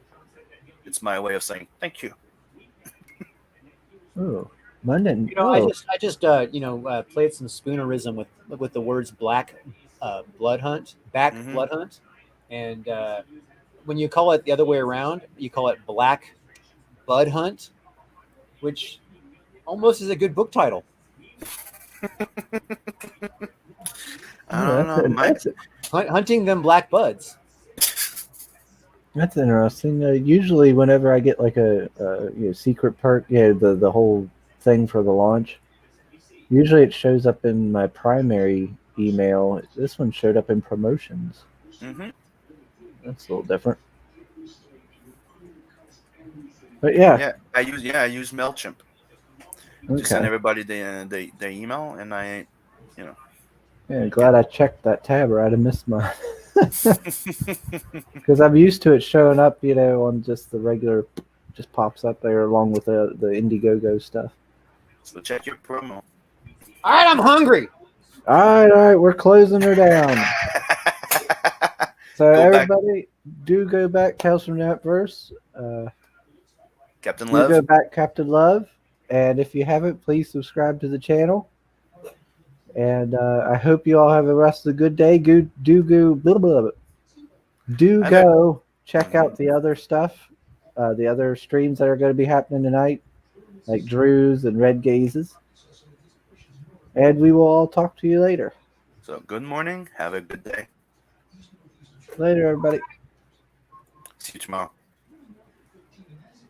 It's my way of saying thank you. Oh, London. You know, Oh, I just played some spoonerism with the words black blood hunt, Mhm. blood hunt, and when you call it the other way around, you call it black bud hunt, which almost is a good book title. I don't know. Hunting them black buds. That's interesting. Usually, whenever I get like a secret perk, the whole thing for the launch, usually it shows up in my primary email. This one showed up in promotions. Mhm. That's a little different. But yeah, Yeah, I use Mailchimp to send okay. everybody the email, and Yeah, glad I checked that tab or I'd have missed mine. Because I'm used to it showing up, on just the regular, just pops up there along with the Indiegogo stuff. So check your promo. All right, I'm hungry. All right, we're closing her down. So Go back. everybody, do go back, Tales from Natverse. Captain Do go Love. back, Captain Love. And if you haven't, please subscribe to the channel. And I hope you all have the rest of a good day. Do I know- go check out the other stuff, the other streams that are going to be happening tonight, like Drew's and Red Gazes. And we will all talk to you later. So good morning. Have a good day. Later, everybody. See you tomorrow.